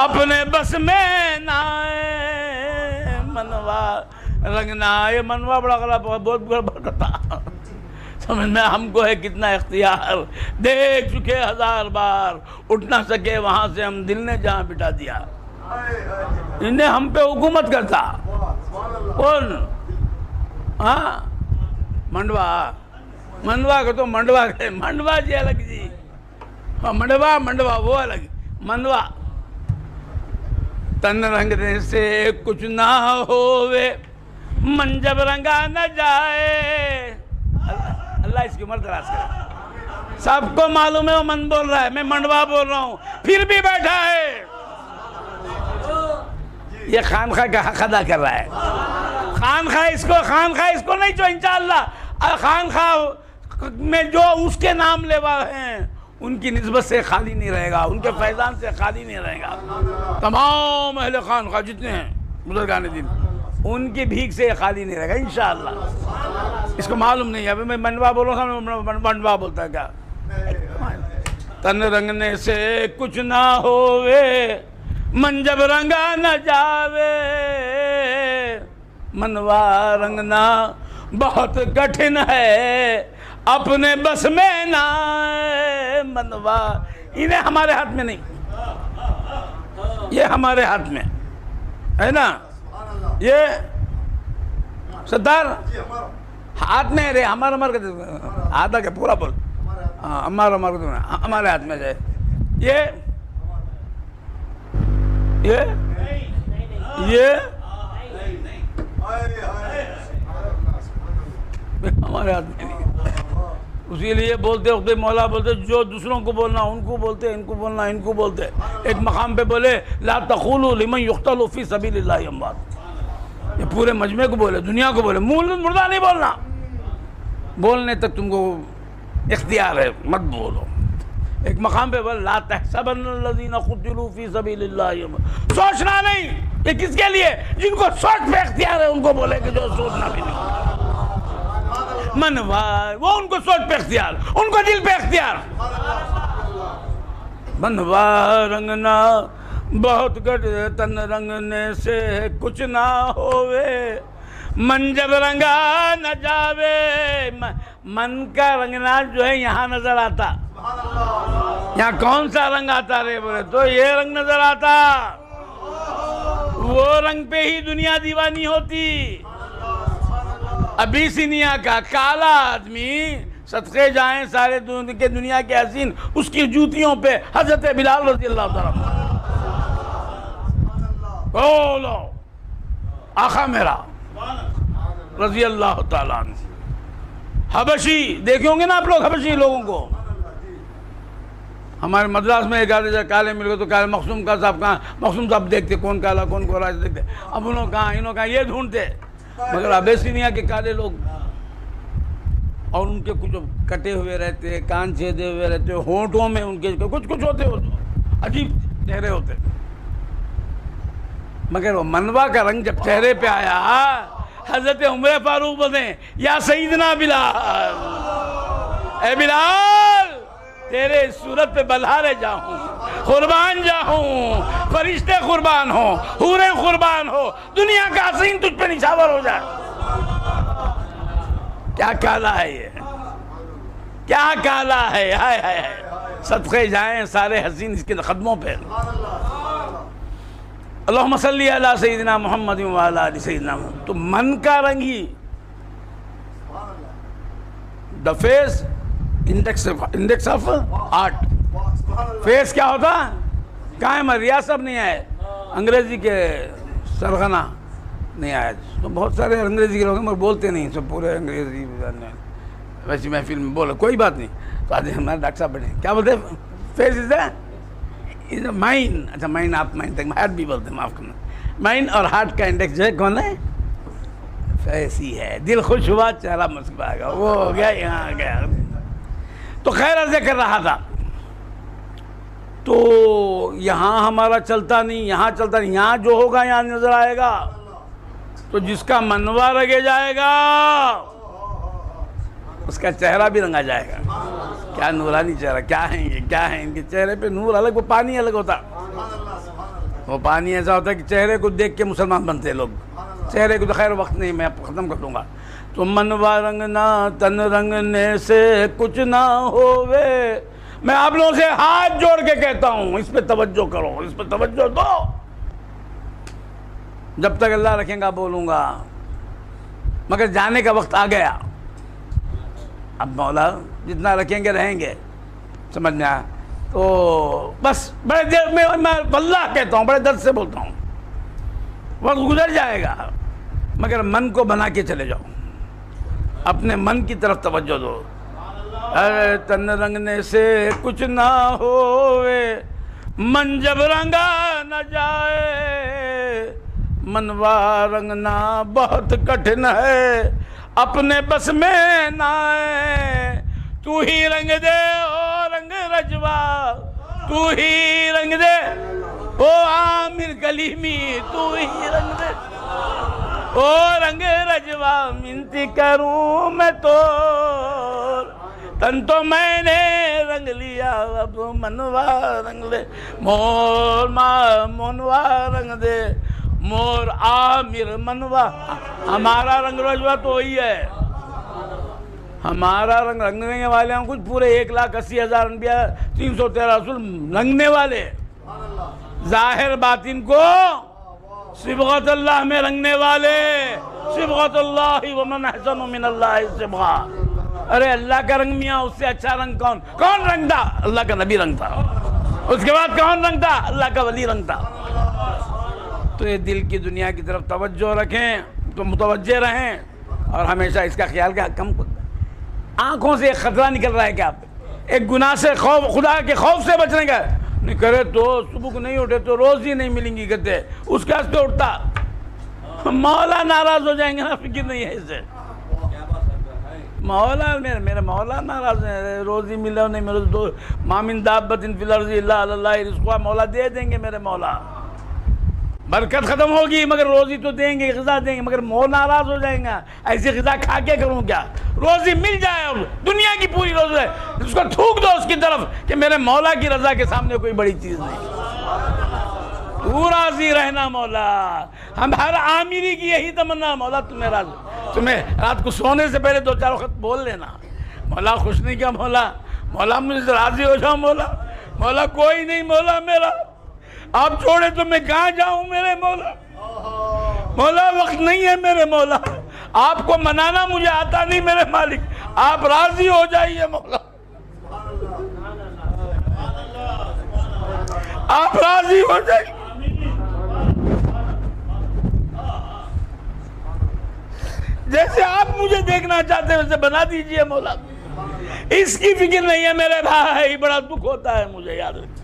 اپنے بس میں نہ آئے. منوا رنگنا یہ منوا بڑا خراب بہت بڑا تھا سمجھ میں. ہم کو ہے کتنا اختیار دیکھ چکے 1000 بار اٹھ نہ سکے وہاں سے ہم دل نے جہاں بٹھا دیا. انہیں ہم پہ حکومت کرتا کون؟ ہاں منڈوا کا تو منڈوا جی الگ جی منڈوا وہ الگ منڈوا. تن رنگنے سے کچھ نہ ہوئے من جب رنگا نہ جائے. اللہ اس کی عمر دراز کرے. سب کو معلوم ہے وہ من بول رہا ہے میں منڈوا بول رہا ہوں پھر بھی بیٹھا ہے. یہ خانخواہ کا حق ادا کر رہا ہے. خانخواہ اس کو نہیں جو انشاءاللہ خانخواہ میں جو اس کے نام لیوا ہیں ان کی نسبت سے خالی نہیں رہے گا ان کے فیضان سے خالی نہیں رہے گا. تمام اہل خانخواہ جتنے ہیں بزرگان دین ان کی بھیک سے خالی نہیں رہے گا انشاءاللہ. اس کو معلوم نہیں ہے میں منڈوا بول رہا ہوں منڈوا بولتا ہے کیا. تن رنگنے سے کچھ نہ ہوئے من جب رنگا نہ جاوے منوا رنگنا بہت کٹھن ہے اپنے بس میں نہ آئے. منوا انہیں ہمارے ہاتھ میں نہیں یہ ہمارے ہاتھ میں ہے نا. یہ ستار ہاتھ میں رہے ہمارا آدھا کے پورا بول ہمارا ہمارے ہاتھ میں ہے. یہ ہمارے ہاتھ میں نہیں. اسی لیے بولتے وقت مولا بولتے جو دوسروں کو بولنا ان کو بولتے ان کو بولنا ان کو بولتے. ایک مقام پہ بولے لا تقولوا لمن يقتل في سبيل الله اموات. یہ پورے مجمع کو بولے دنیا کو بولے مردہ نہیں بولنا. بولنے تک تم کو اختیار ہے مت بولو. ایک مقام پہ بول لا تحسبن الذين قتلوا في سبيل الله اموات. سوچنا نہیں. یہ کس کے لیے؟ جن کو سوچ پہ اختیار ہے ان کو بولے کہ جو سوچنا بھی نہیں. منوا وہ ان کو سوچ پہ اختیار ان کو دل پہ اختیار. منوا رنگنا بہت گٹ تن رنگنے سے کچھ نہ ہوئے من جب رنگا نہ جاوے. من کا رنگنا جو ہے یہاں نظر آتا. یہاں کون سا رنگ آتا رے بولے تو یہ رنگ نظر آتا. وہ رنگ پہ ہی دنیا دیوانی ہوتی. ابھی سینیا کا کالا آدمی صدقے جائیں سارے دنیا کے حسین اس کی جوتیوں پہ حضرت بلال رضی اللہ تعالیٰ بولو آقا میرا رضی اللہ تعالیٰ عنہ. حبشی دیکھیں ہوں گے نا آپ لوگ حبشی لوگوں کو. ہمارے مدراس میں ایک آدھے کالے مل گئے تو کالے مخصوم کا صاحب کہاں مخصوم صاحب دیکھتے کون کالا کون گورا دیکھتے. اب انہوں کہاں یہ ڈھونڈتے مگر ابیسینیا کے کالے لوگ اور ان کے کچھ کٹے ہوئے رہتے کان چھیدے ہوئے رہتے ہونٹوں میں ان کے کچھ ہوتے عجیب چہرے ہوتے. مگر وہ منوا کا رنگ جب چہرے پہ آیا حضرت عمر فاروق بولے یا سیدنا بلال اے بلال تیرے صورت پہ بلہارے جاؤں قربان جاؤں فرشتے قربان ہو حوریں قربان ہو دنیا کا حسین تجھ پہ نچھاور ہو جائے. کیا کالا ہے یہ کیا کالا ہے. ہائے ہائے صدقے جائیں سارے حسین اس کے قدموں پہ. اللہم صلی علی سیدنا محمد وعلی آل سیدنا محمد. تو من کا رنگ ہی the face index of art. Face کیا ہوتا کہاں ہے ریاست نہیں آئے انگریزی کے سرغنہ نہیں آئے. تو بہت سارے انگریزی کے لوگ مگر بولتے نہیں سب پورے انگریزی ویسی محفل میں بولے کوئی بات نہیں. تو آج ہمارے ڈاکٹر صاحب بنے کیا بولتے فیس از اے مائنڈ. اچھا مائنڈ آپ مائنڈ تک ہارٹ بھی بولتے ہیں معاف کرنا. مائنڈ اور ہارٹ کا انڈیکس جو ہے کون ہے ایسی ہے، دل خوش ہوا چہرہ مسکرا گیا، وہ ہو گیا یہاں گیا۔ تو خیر عرض کر رہا تھا، تو یہاں ہمارا چلتا نہیں، یہاں چلتا نہیں، یہاں جو ہوگا یہاں نظر آئے گا، تو جس کا منوا رگے جائے گا اس کا چہرہ بھی رنگا جائے گا۔ کیا نورانی چہرہ، کیا ہیں یہ، کیا ہیں ان کے چہرے پہ نور الگ، وہ پانی الگ ہوتا، وہ پانی ایسا ہوتا ہے کہ چہرے کو دیکھ کے مسلمان بنتے ہیں لوگ، چہرے کو تو خیر وقت نہیں، میں ختم کر دوں گا۔ تو منوا رنگنا تن رنگنے سے کچھ نہ ہووے، میں آپ لوگوں سے ہاتھ جوڑ کے کہتا ہوں اس پہ توجہ کرو، اس پہ توجہ دو، جب تک اللہ رکھیں گا بولوں گا، مگر جانے کا وقت آ گیا، اب مولا جتنا رکھیں گے رہیں گے، سمجھ میں آیا؟ تو بس بڑے دیر میں واللہ کہتا ہوں، بڑے درد سے بولتا ہوں، وقت گزر جائے گا، مگر من کو بنا کے چلے جاؤ، اپنے من کی طرف توجہ دو۔ ارے تن رنگنے سے کچھ نہ ہوئے، من جب رنگا نہ جائے، منوا رنگنا بہت کٹھن ہے، اپنے بس میں نہ آئے، تو ہی رنگ دے او رنگ رجوا، تو ہی رنگ دے او عامر کلیمی، تو ہی رنگ دے او رنگ رجوا، منتی کروں میں تو تن تو میں نے رنگ لیا، اب منوا رنگ لے، مور منوا رنگ دے، مور عامر منوا، ہمارا رنگ رجوا تو وہی ہے، ہمارا رنگ رنگنے والے ہم کچھ پورے 1,80,000 انبیاء 313 رسول رنگنے والے، ظاہر باطن کو صبغت اللہ میں رنگنے والے، صبغت اللہ ومن احسن من اللہ صبغہ۔ ارے اللہ کا رنگ میاں، اس سے اچھا رنگ کون رنگ تھا؟ اللہ کا نبی رنگ تھا، اس کے بعد کون رنگ تھا؟ اللہ کا ولی رنگ تھا۔ تو یہ دل کی دنیا کی طرف توجہ رکھیں تو متوجہ رہیں، اور ہمیشہ اس کا خیال کہ کم آنکھوں سے ایک خطرہ نکل رہا ہے کہ آپ ایک گناہ سے خوف، خدا کے خوف سے بچنے کا نہیں کرے تو صبح کو نہیں اٹھے تو روز ہی نہیں ملیں گی کہتے، اس کے ہنستے اٹھتا، مولا ناراض ہو جائیں گے نا، فکر نہیں ہے اسے، مولا میرے مولا ناراض ہے، روزی ملے نہیں میرے تو ما من دابۃ فی الارض الا علی اللہ رزقها، مولا دے دیں گے میرے مولا، برکت ختم ہوگی مگر روزی تو دیں گے، غذا دیں گے، مگر مولا ناراض ہو جائیں گا، ایسی غذا کھا کے کروں کیا؟ روزی مل جائے، اور دنیا کی پوری روزی ہے، اس کو تھوک دو اس کی طرف کہ میرے مولا کی رضا کے سامنے کوئی بڑی چیز نہیں، تو راضی رہنا مولا، ہم ہر عامری کی یہی تمنا، مولا تمہیں راضی، تمہیں رات کو سونے سے پہلے 2-4 وقت بول لینا، مولا خوش نہیں کیا، مولا مجھ سے راضی ہو جاؤ، مولا کوئی نہیں مولا میرا، آپ چھوڑے تو میں کہاں جاؤں میرے مولا، وقت نہیں ہے میرے مولا، آپ کو منانا مجھے آتا نہیں میرے مالک، آپ راضی ہو جائیے مولا، آپ راضی ہو جائیے، جیسے آپ مجھے دیکھنا چاہتے ہیں ویسے بنا دیجئے مولا، اس کی فکر نہیں ہے میرے بھائی، بڑا دکھ ہوتا ہے مجھے، یاد رکھیں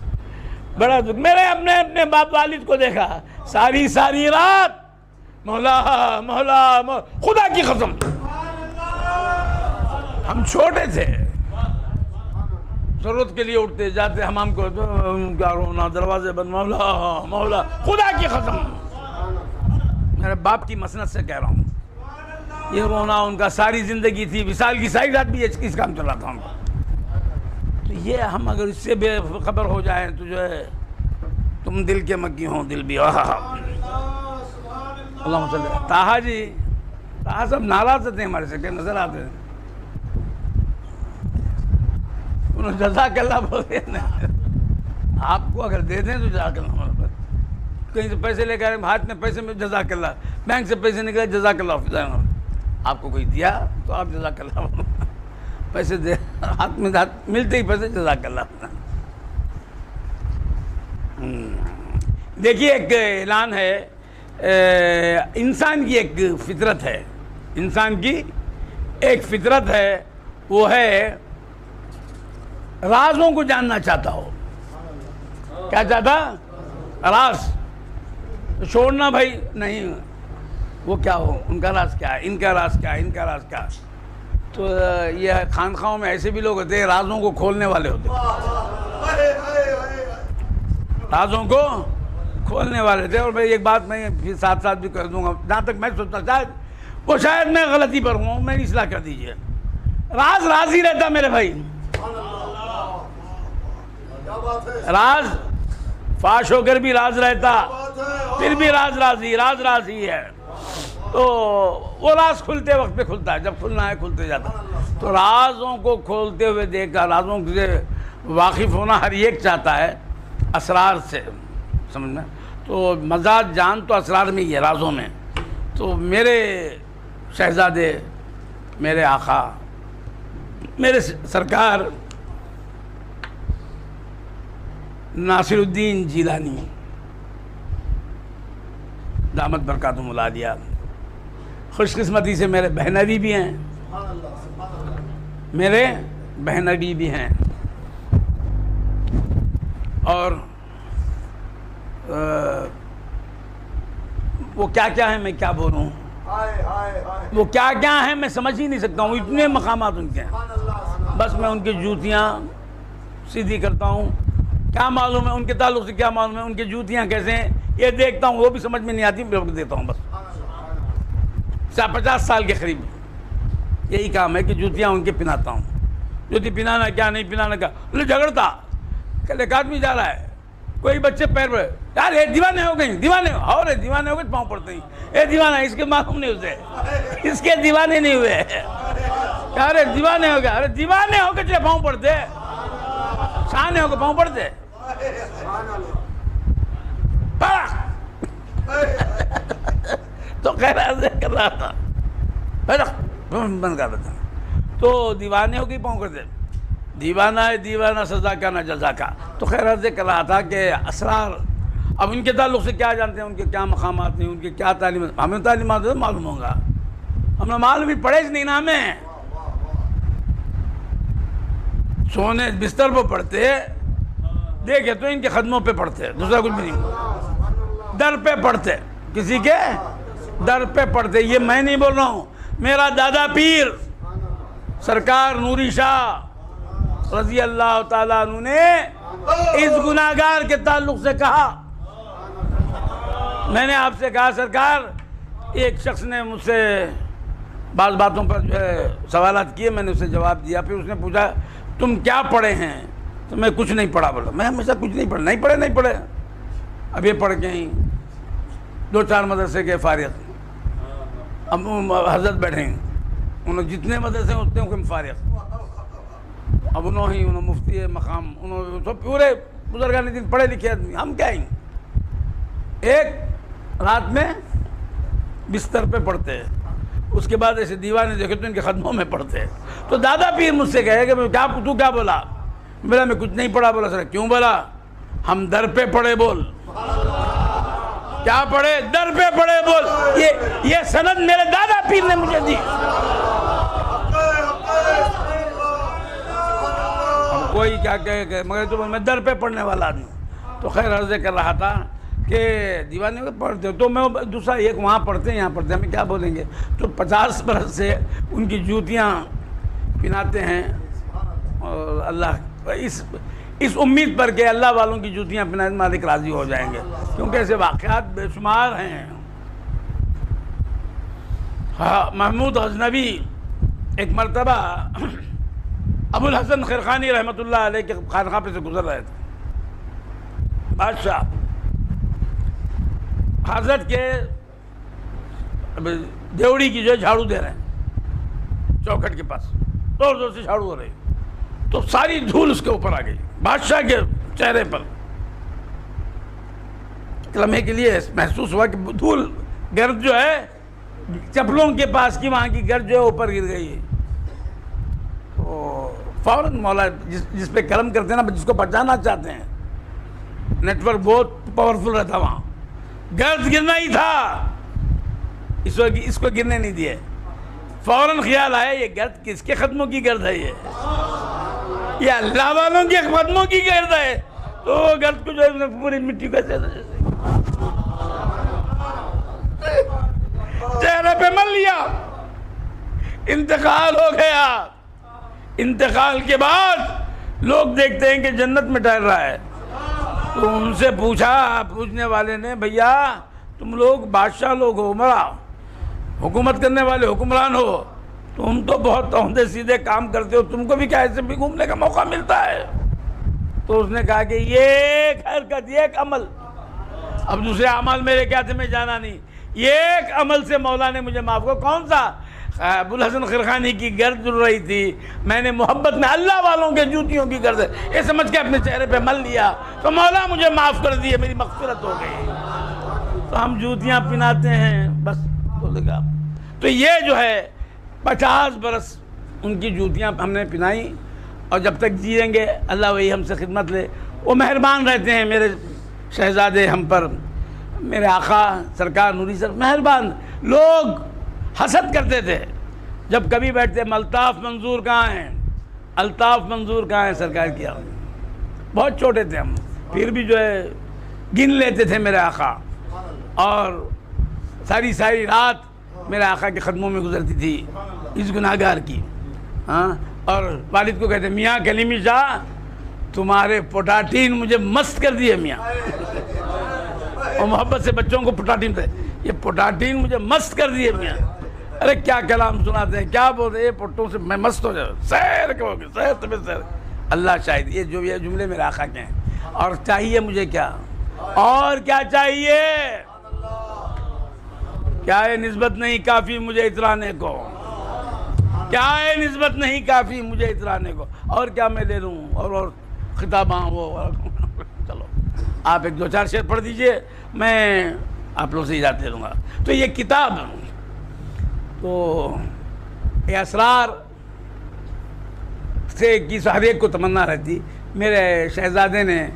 بڑا دکھ، میں نے اپنے باپ والد کو دیکھا ساری رات مولا خدا کی قسم، ہم چھوٹے تھے، ضرورت کے لیے اٹھتے جاتے حمام کو، کیا رونا، دروازے بند، مولا خدا کی قسم، میرے باپ کی مسند سے کہہ رہا ہوں، یہ رونا ان کا ساری زندگی تھی، وصال کی ساری رات بھی اس کام چل رہا تھا ان کا، تو یہ ہم اگر اس سے بے خبر ہو جائیں تو جو ہے تم دل کے مکی ہوں، دل بھی اللہم صلی اللہ۔ طاہا جی، طاہا سب ناراض تھے ہمارے سے، کہ نظر آتے ہیں، انہوں نے جزاک اللہ بولتے ہیں، آپ کو اگر دے دیں تو جزاک اللہ، کہیں سے پیسے لے کر ہاتھ میں پیسے میں جزاک اللہ، بینک سے پیسے نکلے جزاک اللہ، آپ کو کوئی دیا تو آپ جزاک اللہ، پیسے دے ہاتھ میں ملتے ہی پیسے جزاک اللہ۔ دیکھیے ایک اعلان ہے، انسان کی ایک فطرت ہے، انسان کی ایک فطرت ہے، وہ ہے رازوں کو جاننا چاہتا ہو، کیا چاہتا؟ راز چھوڑنا بھائی نہیں، وہ کیا ہو، ان کا راز کیا ہے، ان کا راز کیا ہے، ان کا راز کیا ہے. تو یہ خانقاہوں میں ایسے بھی لوگ ہوتے ہیں رازوں کو کھولنے والے ہوتے ہیں، رازوں کو کھولنے والے تھے. اور بھائی ایک بات میں پھر ساتھ ساتھ بھی کر دوں گا، جہاں تک میں سوچتا شاید میں غلطی پر ہوں، میری اصلاح کر دیجئے. راز راز ہی رہتا میرے بھائی، راز فاش ہو کر بھی راز رہتا، پھر بھی راز ہی ہے. تو وہ راز کھلتے وقت پہ کھلتا ہے، جب کھلنا ہے کھلتے جاتا. تو رازوں کو کھولتے ہوئے دیکھا، رازوں سے واقف ہونا ہر ایک چاہتا ہے، اسرار سے سمجھنا. تو مزاج جان تو اسرار میں ہی ہے، رازوں میں. تو میرے شہزادے، میرے آقا، میرے سرکار ناصر الدین جیلانی دامت برکاتہم العالیہ، خوش قسمتی سے میرے بہنوی بھی ہیں، میرے بہنوی بھی ہیں. اور وہ کیا ہیں، میں کیا بولوں، وہ کیا ہیں میں سمجھ ہی نہیں سکتا ہوں، اتنے مقامات ان کے ہیں. بس میں ان کی جوتیاں سیدھی کرتا ہوں، کیا معلوم ہے ان کے تعلق سے، کیا معلوم ہے ان کی جوتیاں کیسے ہیں، یہ دیکھتا ہوں، وہ بھی سمجھ میں نہیں آتی، میں دیتا ہوں. بس 50 سال کے قریب یہی کام ہے کہ جوتیاں ان کے پہناتا ہوں. جوتی پہنانا کیا، نہیں پہنانا کیا. جھگڑتا کل ایک آدمی جا رہا ہے، کوئی بچے پیر پڑے، یار یہ دیوانے ہو گئے، دیوانے ہو گئے، پاؤں پڑتے ہیں. اے دیوانہ، اس کے معلوم نہیں ہوتے، اس کے دیوانے نہیں ہوئے. ارے دیوانے ہو گئے، ارے دیوانے ہو کے چلے پاؤں پڑتے، شانے ہو کے پاؤں پڑتے. تو خیر ایسے کر رہا تھا، بند کر دیتا. تو دیوانے ہو کے پاؤں کرتے، دیوانہ ہے دیوانہ سزا کا نہ جزا کا. تو خیر عرض کر رہا تھا کہ اسرار، اب ان کے تعلق سے کیا جانتے ہیں، ان کے کیا مقامات ہیں، ان کے کیا تعلیمات، ہمیں تعلیمات معلوم ہوگا، ہم نے معلوم بھی پڑھے نہیں نا. ہمیں سونے بستر پہ پڑھتے، دیکھے تو ان کے قدموں پہ پڑھتے، دوسرا کچھ بھی نہیں. در پہ پڑھتے، کسی کے در پہ پڑھتے. یہ میں نہیں بول رہا ہوں، میرا دادا پیر سرکار نوری شاہ رضی اللہ تعالیٰ عنہ نے اس گناہگار کے تعلق سے کہا. میں نے آپ سے کہا سرکار، ایک شخص نے مجھ سے بعض باتوں پر جو ہے سوالات کیے، میں نے اسے جواب دیا. پھر اس نے پوچھا تم کیا پڑھے ہیں؟ تو میں کچھ نہیں پڑھا. بولا میں ہمیشہ کچھ نہیں پڑھا. نہیں پڑھے. اب یہ پڑھ کے ہی 2-4 مدرسے کے فارغ، اب حضرت بیٹھے ہیں، انہوں جتنے مدرسے ہیں اتنے کے فارغ. اب انہوں مفتی مقام، انہوں سب پورے بزرگان دین پڑھے لکھے آدمی. ہم کیا ہیں، ایک رات میں بستر پہ پڑھتے ہیں، اس کے بعد ایسے دیوانے دیکھے تو ان کے قدموں میں پڑھتے ہیں. تو دادا پیر مجھ سے کہے کہ تو کیا بولا؟ بولا میں کچھ نہیں پڑھا. بولا سر کیوں؟ بولا ہم در پہ پڑھے. بول کیا پڑھے؟ در پہ پڑھے. بول یہ سند میرے دادا پیر نے مجھے دی. اب کوئی کیا کہے، مگر تو میں در پہ پڑھنے والا آدمی. تو خیر عرض کر رہا تھا کہ دیوانے کو پڑھتے تو میں دوسرا ایک وہاں پڑھتے ہیں یہاں پڑھتے ہیں، ہمیں کیا بولیں گے. تو 50 برس سے ان کی جوتیاں پہناتے ہیں، اور اللہ اس امید پر کہ اللہ والوں کی جوتیاں پہنائیں مالک راضی ہو جائیں گے، کیونکہ ایسے واقعات بے شمار ہیں. محمود غزنوی ایک مرتبہ ابو الحسن خرقانی رحمۃ اللہ علیہ کے خانقاہ پہ سے گزر رہے تھے. بادشاہ حضرت کے دیوڑی کی جو ہے جھاڑو دے رہے ہیں چوکھٹ کے پاس، زور زور سے جھاڑو ہو رہی، تو ساری دھول اس کے اوپر آ گئی بادشاہ کے چہرے پر. لمحے کے لیے محسوس ہوا کہ دھول گرد جو ہے چپلوں کے پاس کی، وہاں کی گرد جو ہے اوپر گر گئی. تو فوراً مولا جس پہ کرم کرتے ہیں نا، جس کو بچانا چاہتے ہیں، نیٹ ورک بہت پاورفل رہتا وہاں، گرد گرنا ہی تھا، اس کو گرنے نہیں دیے. فوراً خیال آیا یہ گرد کس کے قدموں کی گرد ہے، یہ اللہ والوں کے قدموں کی گرد ہے. تو گرد کو جو ہے پوری مٹی کا چہرے پہ مل لیا، انتقال ہو گیا۔ انتقال کے بعد لوگ دیکھتے ہیں کہ جنت میں ٹہل رہا ہے، تو ان سے پوچھنے والے نے، بھیا تم لوگ بادشاہ لوگ ہو، عمرا حکومت کرنے والے حکمران ہو، تم تو بہت عمدے سیدھے کام کرتے ہو، تم کو بھی کیا ایسے بھی گھومنے کا موقع ملتا ہے؟ تو اس نے کہا کہ یہ ایک حرکت، یہ ایک عمل، اب دوسرے اعمال میرے کیا تھے میں جانا نہیں، یہ ایک عمل سے مولا نے مجھے معاف کیا۔ کون سا؟ ابوالحسن خرقانی کی گرد جل رہی تھی، میں نے محبت میں اللہ والوں کے جوتیوں کی گرد یہ سمجھ کے اپنے چہرے پہ مل لیا، تو مولا مجھے معاف کر دیے، میری مغفرت ہو گئی۔ تو ہم جوتیاں پہناتے ہیں بس، تو یہ جو ہے 50 برس ان کی جوتیاں ہم نے پہنائی، اور جب تک جیئیں گے اللہ وہی ہم سے خدمت لے۔ وہ مہربان رہتے ہیں میرے شہزادے ہم پر، میرے آقا سرکار نوری سر مہربان۔ لوگ حسد کرتے تھے جب کبھی بیٹھتے، الطاف منظور کہاں ہیں، الطاف منظور کہاں ہیں سرکار کیا؟ بہت چھوٹے تھے ہم، پھر بھی جو ہے گن لیتے تھے میرے آقا، اور ساری رات میرے آقا کے قدموں میں گزرتی تھی اس گناہگار کی۔ اور والد کو کہتے، میاں کلیمی شاہ تمہارے پوٹاٹین مجھے مست کر دیے میاں، اور محبت سے بچوں کو پوٹاٹین دے، یہ پوٹاٹین مجھے مست کر دیے میاں۔ ارے کیا کلام سناتے ہیں، کیا بولتے ہیں، یہ پٹوں سے میں مست ہو جاؤں، سیر کہو گے، سیر تمہیں سیر۔ اللہ شاہد یہ جملے میرے آقا کے ہیں۔ اور چاہیے مجھے کیا، اور کیا چاہیے؟ کیا ہے نسبت نہیں کافی مجھے اترانے کو، کیا ہے نسبت نہیں کافی مجھے اترانے کو، اور کیا میں لے لوں، اور خطاباں وہ۔ چلو آپ ایک دو چار شعر پڑھ دیجئے، میں آپ لوگ سے اجازت لے لوں گا۔ تو یہ کتاب، تو یہ اسرار سے کی ہر ایک کو تمنا رہتی۔ میرے شہزادے نے،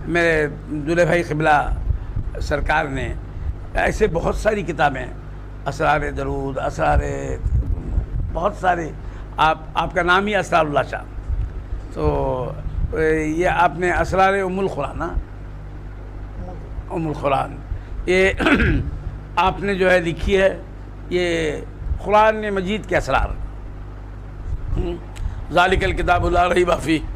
میرے دولہے بھائی قبلہ سرکار نے ایسے بہت ساری کتابیں، اسرار درود، اسرار بہت سارے، آپ کا نام ہی اسرار اللہ شاہ، تو یہ آپ نے اسرار ام القرآن، ام القرآن یہ آپ نے جو ہے لکھی ہے، یہ قرآن مجید کے اسرار، ذالک الکتاب لا ریب فیہ،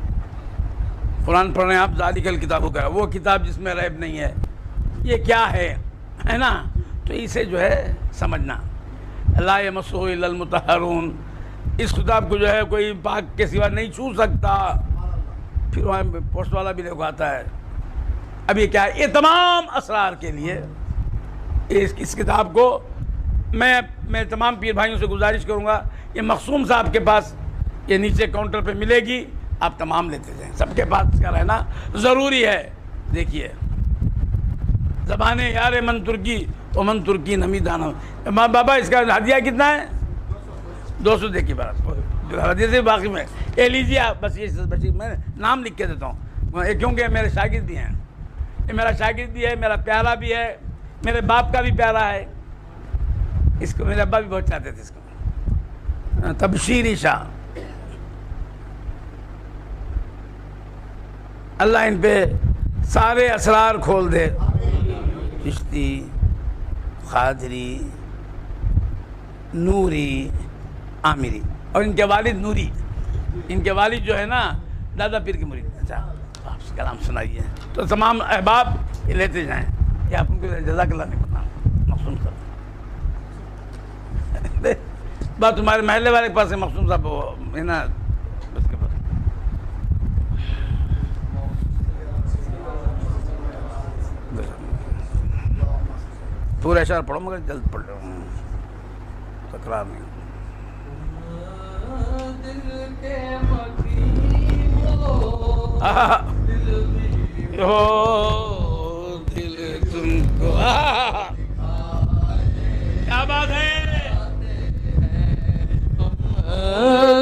قرآن پڑھ رہے ہیں آپ، ذالک الکتاب کا وہ کتاب جس میں ریب نہیں ہے، یہ کیا ہے نا؟ تو اسے جو ہے سمجھنا، لا یمسہ الا المطہرون، اس کتاب کو جو ہے کوئی پاک کے سوا نہیں چھو سکتا۔ پھر وہاں پوسٹ والا بھی لوگ آتا ہے۔ اب یہ کیا ہے؟ یہ تمام اسرار کے لیے اس کتاب کو میں تمام پیر بھائیوں سے گزارش کروں گا، یہ مخصوم صاحب کے پاس یہ نیچے کاؤنٹر پہ ملے گی، آپ تمام لیتے جائیں، سب کے پاس اس کا رہنا ضروری ہے۔ دیکھیے، زبان یار من ترکی و من ترکی نمی دانا، بابا اس کا ہدیہ کتنا ہے؟ 200 دیکھیے بات ہدیہ سے باقی میں یہ لیجیے آپ، بس یہ میں نام لکھ کے دیتا ہوں، کیونکہ میرے شاگرد بھی ہیں، یہ میرا شاگرد بھی ہے، میرا پیارا بھی ہے، میرے باپ کا بھی پیارا ہے، اس کو میرے ابا بھی بہت چاہتے تھے اس کو۔ تبشیری شاہ، اللہ ان پہ سارے اسرار کھول دے، چشتی، قادری، نوری، عامری، اور ان کے والد نوری، ان کے والد جو ہے نا دادا پیر کی مرید۔ اچھا آپ سے کلام سنائیے، تو تمام احباب یہ لیتے جائیں، یہ آپ ان کو جزاک اللہ نہیں پتا مخصوم صاحب، بات تمہارے محلے والے کے پاس ہے مخصوم صاحب، وہ ہے نا اس کے پاس۔ پورا اشعار پڑھو مگر جلد پڑھ رہا ہوں، تکرار نہیں۔ دل کے مکین ہو، دل تم کو، کیا بات ہے،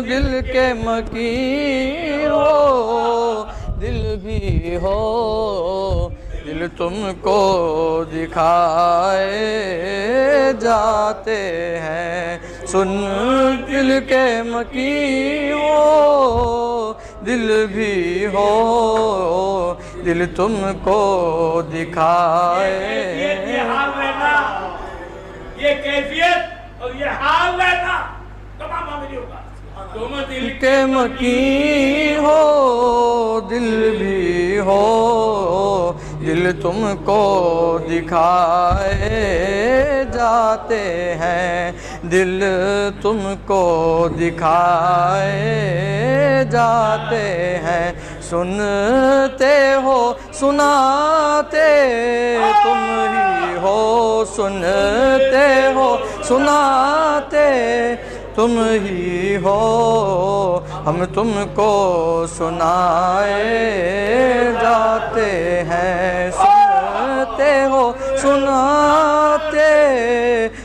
دل کے مکین ہو، دل بھی ہو، دل تم کو دکھائے جاتے ہیں، سن دل کے مکین ہو، دل بھی ہو، دل تم کو دکھائے۔ یہ حال رہنا، یہ کیفیت یہ حال رہتا تمام عاملیوں کا. تم دل کے مکین ہو دل بھی ہو دل تم کو دکھائے جاتے ہیں دل تم کو دکھائے جاتے ہیں سنتے ہو سناتے تم ہی ہو سنتے ہو سناتے تم ہی ہو ہم تم کو سنائے جاتے ہیں سنتے ہو سناتے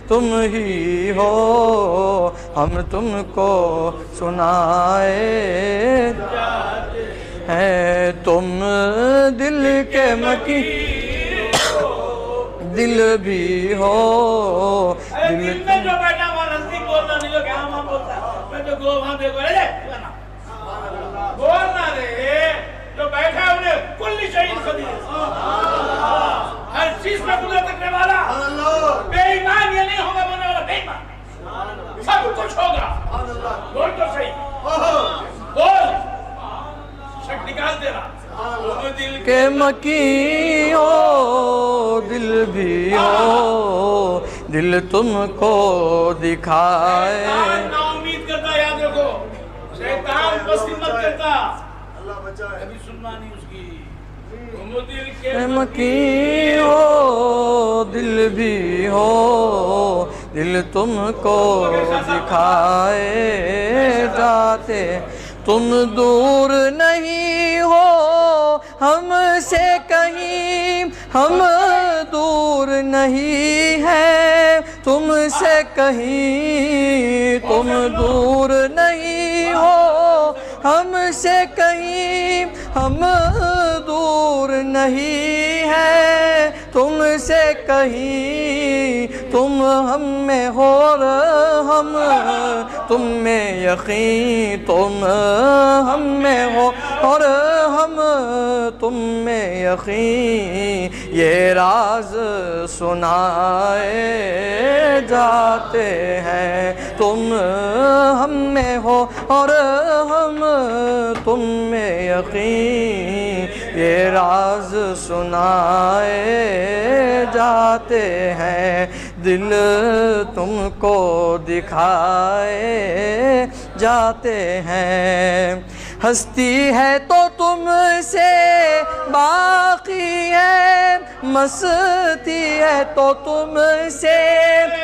تم ہی ہو ہم تم کو سنائے ہیں تم دل کے مکین دل بھی ہو دل میں جو بیٹھا وہ نزدیک بولنا نہیں جو کہ ہاں بولتا ہے میں جو گو وہاں دیکھو رہے بولنا رہے جو بیٹھا ہے انہیں کلی شہید خدیث ہر چیز میں قدرت رکھنے والا بے ایمان یہ نہیں ہوگا بولنے والا بے ایمان سب کچھ ہوگا بول تو صحیح بول شک نکال دے رہا کہ مکین ہو دل بھی ہو دل تم کو دکھائے شیطان نا امید کرتا یاد رکھو شیطان بستی مت کرتا اللہ بچائے ابھی سننا نہیں اس کی تم دل کے مکین ہو دل بھی ہو دل تم کو دکھائے جاتے تم دور نہیں ہو ہم سے کہیں ہم دور نہیں ہیں تم سے کہیں تم دور نہیں ہو ہم سے کہیں ہم دور نہیں ہیں تم سے کہیں تم ہم میں ہو اور ہم تم میں یقین تم ہم میں ہو اور ہم تم میں یقین یہ راز سنائے جاتے ہیں تم ہم میں ہو اور ہم تم میں یقین یہ راز سنائے جاتے ہیں دل تم کو دکھائے جاتے ہیں ہستی ہے تو تم سے باقی ہے مستی ہے تو تم سے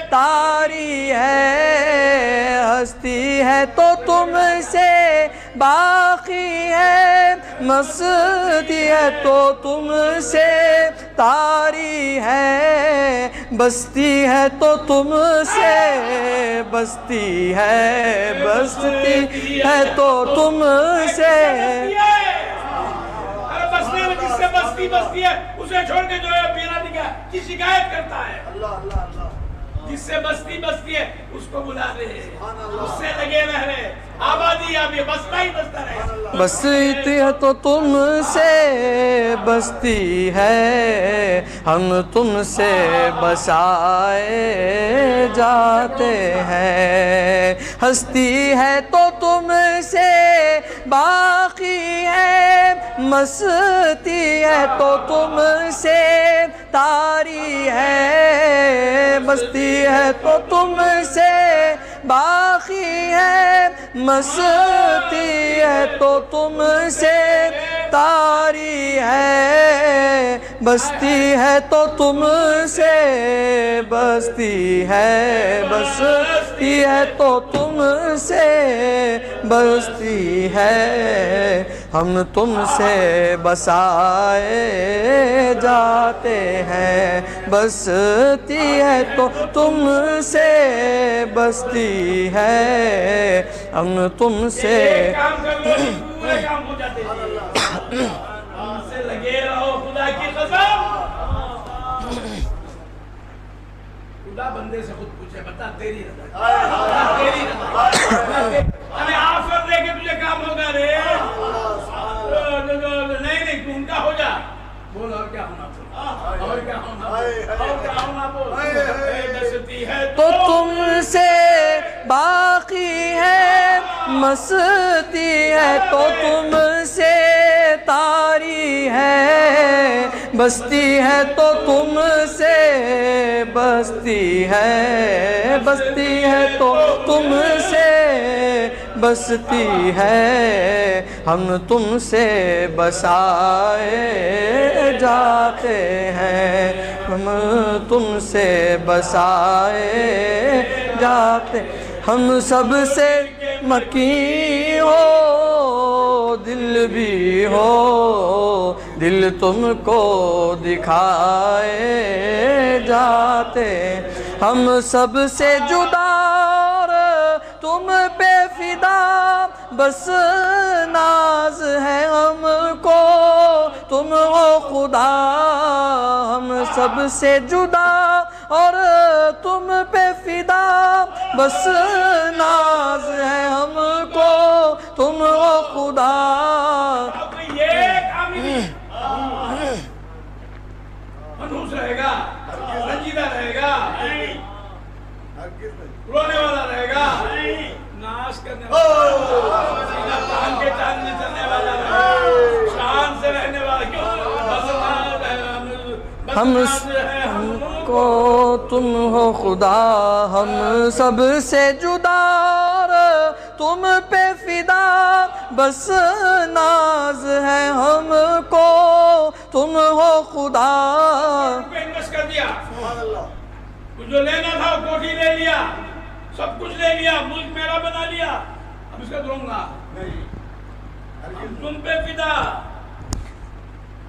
طاری ہے ہستی ہے تو تم سے باقی ہے مستی ہے تو تم سے طاری ہے بستی ہے تو تم سے بستی ہے بستی ہے تو تم سے بستی میں جس سے بستی بستی ہے اسے چھوڑ کے جو ہے پیرانی کی شکایت کرتا ہے جس سے بستی بستی ہے اس کو بلا رہے ہیں اس سے لگے رہ رہے آبادی آبی بستا ہی بستا رہے بستی ہے تو تم سے بستی ہے ہم تم سے بسائے جاتے ہیں ہستی ہے تو تم سے باقی ہے مستی ہے تو تم سے طاری ہے بستی ہے تو تم سے باقی ہے مستی ہے تو تم سے طاری ہے بستی ہے تو تم سے بستی ہے بستی ہے تو تم سے بستی ہے ہم تم سے بسائے جاتے ہیں بستی ہے تو تم سے بستی ہے ہم تم سے کام کر لو پورے کام ہو جاتے ہیں سے لگے رہو خدا کی قسم خدا بندے سے خود پوچھے بتا تیری رضا تیری رضا ہمیں آفر دے کے تجھے کام ہوگا رے نہیں تو ان کا ہو جا بول اور کیا ہونا اور کیا ہونا بول بستی ہے تو تم سے ہستی ہے تو تم سے طاری ہے، بستی ہے تو تم سے بستی ہے، بستی ہے تو تم سے بستی ہے، ہم تم سے بسائے جاتے ہیں، ہم تم سے بسائے جاتے، ہم سب سے مکی ہو دل بھی ہو، دل تم کو دکھائے جاتے، ہم سب سے جدا اور تم پہ فدا، بس ناز ہے ہم کو تم ہو خدا، ہم سب سے جدا اور تم پہ فدا، بس ناز ہے ہم کو تم ہو خدا۔ منحوس رہے گا، رنجیدہ رہے گا، رونے والا رہے گا، ناش کرنے والا، سینہ تان کے چاندنی چلنے والا رہے گا، شان سے رہنے والا، ہم کو تم ہو خدا، ہم سب سے جدا اور تم پہ فدا، بس ناز ہے ہم کو تم ہو خدا۔ انویسٹ کر دیا، کچھ جو لینا تھا وہ کوٹھی لے لیا، سب کچھ لے لیا، ملک میرا بنا لیا، اب اس کا دوں گا ہم تم پہ فدا،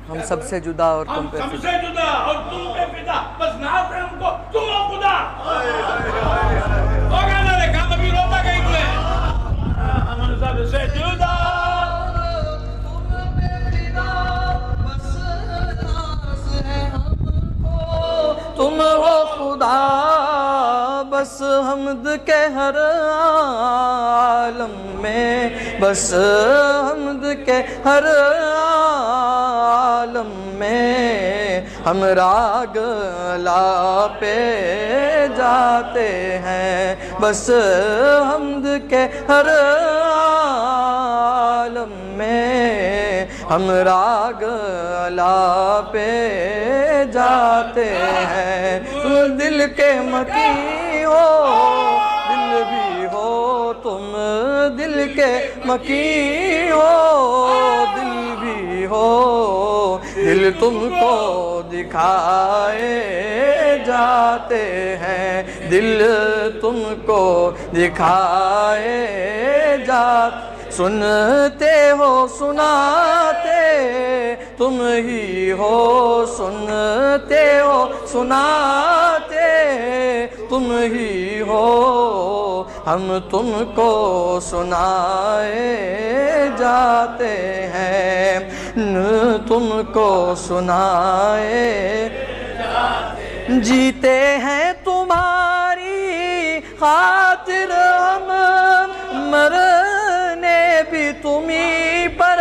ہم سب سے جدا اور تم پہ ہم سب سے جدا اور تم پہ فدا، بس ناز ہے ہم کو تم ہو خدا۔ وہ گانا دیکھا ابھی روتا کہیں کوئے، ہم سب سے جدا تم پہ فدا، بس ناز ہے ہم کو تم ہو خدا، بس حمد کے ہر عالم میں، بس حمد کے ہر عالم میں، ہم راگ لا پہ جاتے ہیں، بس حمد کے ہر عالم میں، ہم راگ لا پہ جاتے ہیں، تم دل کے مکی ہو دل بھی ہو، تم دل کے مکی ہو دل بھی ہو، دل تم کو دکھائے جاتے ہیں، دل تم کو دکھائے جاتے، سنتے ہو سناتے تم ہی ہو، سنتے ہو سناتے تم ہی ہو، ہم تم کو سنائے جاتے ہیں، تم کو سنائے جیتے ہیں تمہاری خاطر ہم، مرنے بھی تمہیں پر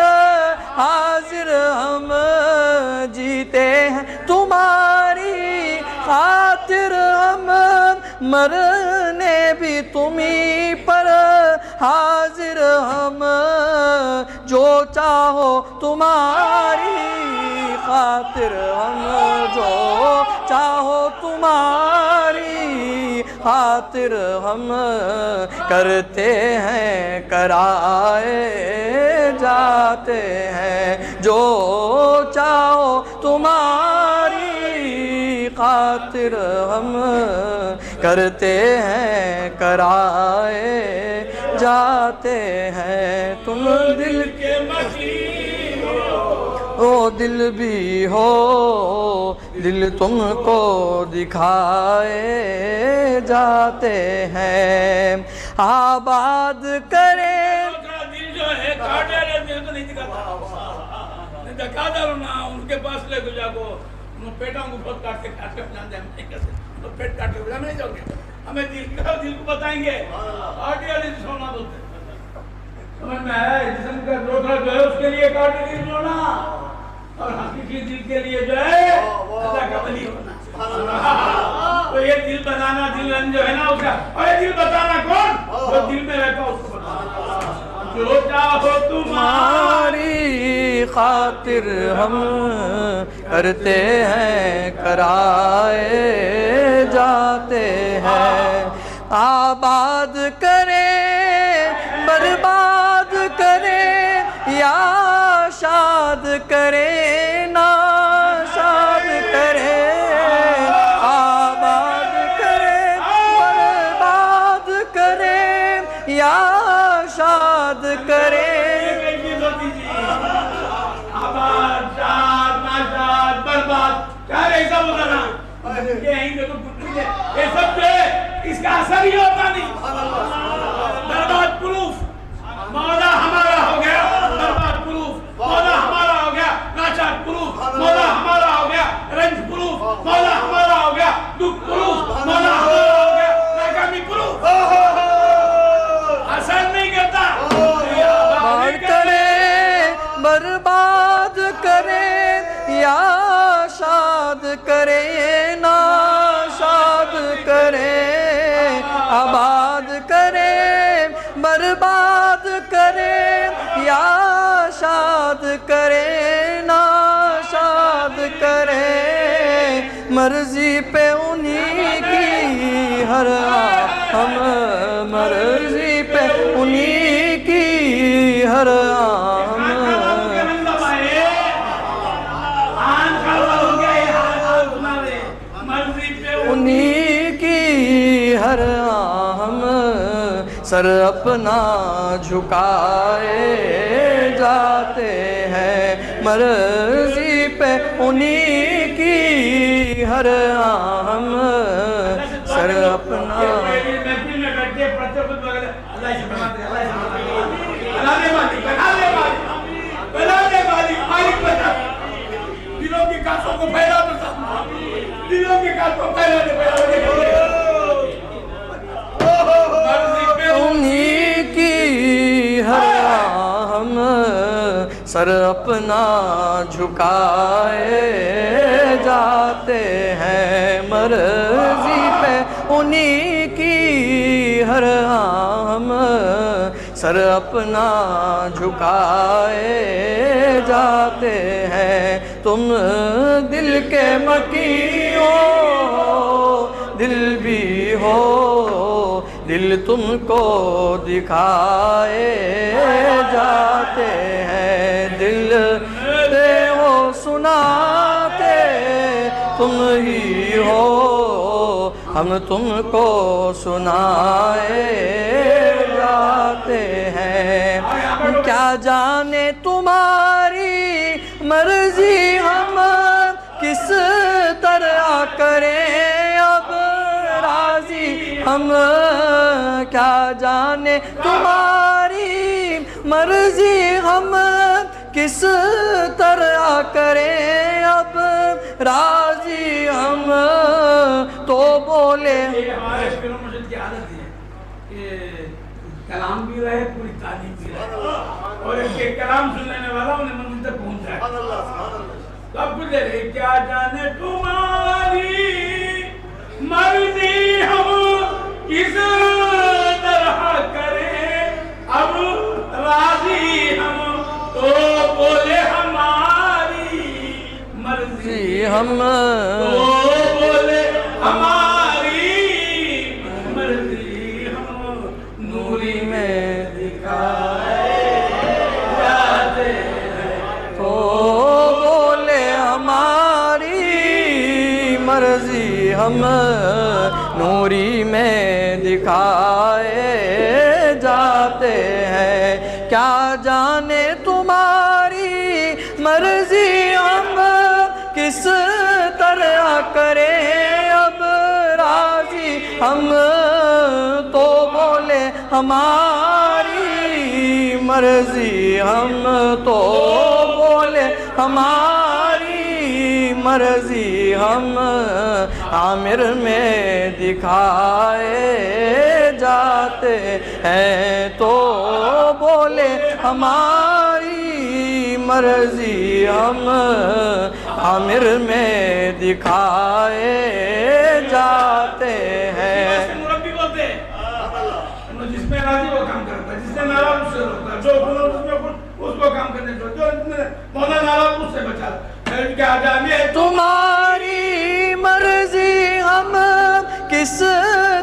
حاضر ہم، جیتے ہیں تمہاری خاطر ہم، مرنے بھی تمہیں پر حاضر ہم، جو چاہو تمہاری خاطر ہم، جو چاہو تمہاری خاطر ہم، کرتے ہیں کرائے جاتے ہیں، جو چاہو تمہاری خاطر ہم، کرتے ہیں کرائے جاتے ہیں، تم دل کے مکی ہو دل بھی ہو، دل تم کو دکھائے جاتے ہیں، آباد کرے دل جو ہے کاٹے رہے دل کو نہیں دکھاتا، نہیں دکھاتا رہنا، ان کے پاس لے کو جاگو، انہوں پیٹوں کو بہت کاٹ کے جانتے ہیں، ہم نہیں کہتے، تو پیٹ کاٹ کے ہم نہیں جاؤ گے، ہمیں دل کو بتائیں گے، آٹی والی سونا بولتے ہیں، سمجھ میں ہے، جسم کا دوسرا جو ہے اس کے لیے کاٹے دل سونا، اور حقیقی دل کے لیے جو ہے اللہ کا ولی ہونا، تو یہ دل بنانا، دل جو ہے نا اس کا، اور یہ دل بتانا کون؟ جو دل میں رہتا اس کو بتانا، جو چاہو تمہاری خاطر ہم کرتے ہیں کرائے جاتے ہیں آباد کرے برباد کرے یا شاد کرے ناشاد کرے آباد کرے برباد کرے یا شاد کرے آباد شاد ناشاد برباد کیا ایسا بولا یہ سب جو ہے اس کا اثر ہی ہوتا نہیں برباد پروف مولا ہمارا ہو گیا برباد پروف مولا ہمارا ہو گیا ناشاد پروف مولا ہمارا ہو گیا رنج پروف مولا ہمارا ہو گیا دکھ پروف مولا ہمارا ہو گیا ناکامی پروف اثر نہیں کرتا برباد کرے برباد کرے یا شاد کرے ناشاد کرے آباد کرے برباد کرے یا شاد کرے ناشاد کرے مرضی پہ انہی کی ہر ہم مرضی پہ انہی کی ہر انہی کی ہر ہم سر اپنا جھکائے جاتے ہیں مرضی پہ انہی کی ہر ہم سر اپنا دلوں کی کاسوں کو پھیلا دیتا دلوں کی کاسوں کو پھیلا دیتا انہی کی ہر ہم سر اپنا جھکائے جاتے ہیں مرضی پہ انہی کی ہر ہم سر اپنا جھکائے جاتے ہیں تم دل کے مکی ہو دل بھی ہو دل تم کو دکھائے جاتے ہیں دل دے ہو سناتے تم ہی ہو ہم تم کو سنائے جاتے ہیں کیا جانے تمہاری مرضی ہم کس طرح کریں اب راضی ہم کیا جانے تمہاری مرضی ہم کس طرح کریں اب راضی ہم تو بولے ہمارے پھر مسجد کی عادت ہے کہ کلام بھی رہے پوری تعلیم بھی رہے اور ایک کلام سن لینے والا انہیں منزل تک پہنچ جائے تو اب کچھ دے رہے کیا جانے تمہاری مرضی ہم کس طرح کریں اب راضی ہم تو بولے ہماری مرضی ہم تو بولے ہماری مرضی ہم نوری میں دکھائے جاتے ہیں تو بولے ہماری مرضی ہم نوری میں دکھائے جاتے ہیں کیا جانے تمہاری مرضی ہم کس طرح کریں اب راضی ہم تو بولے ہماری مرضی ہم تو بولے ہماری مرضی ہم عامر میں دکھائے جاتے ہیں تو بولے ہماری مرضی ہم عامر میں دکھائے جاتے ہیں مربی بولتے ہیں جس میں راضی وہ کام کرتا ہے جس سے ناراض اس سے روکتا ہے جو اس کو کام کرنے دو، جو مولانا ناراض اس سے بچا کیا جانے تمہاری مرضی ہم کس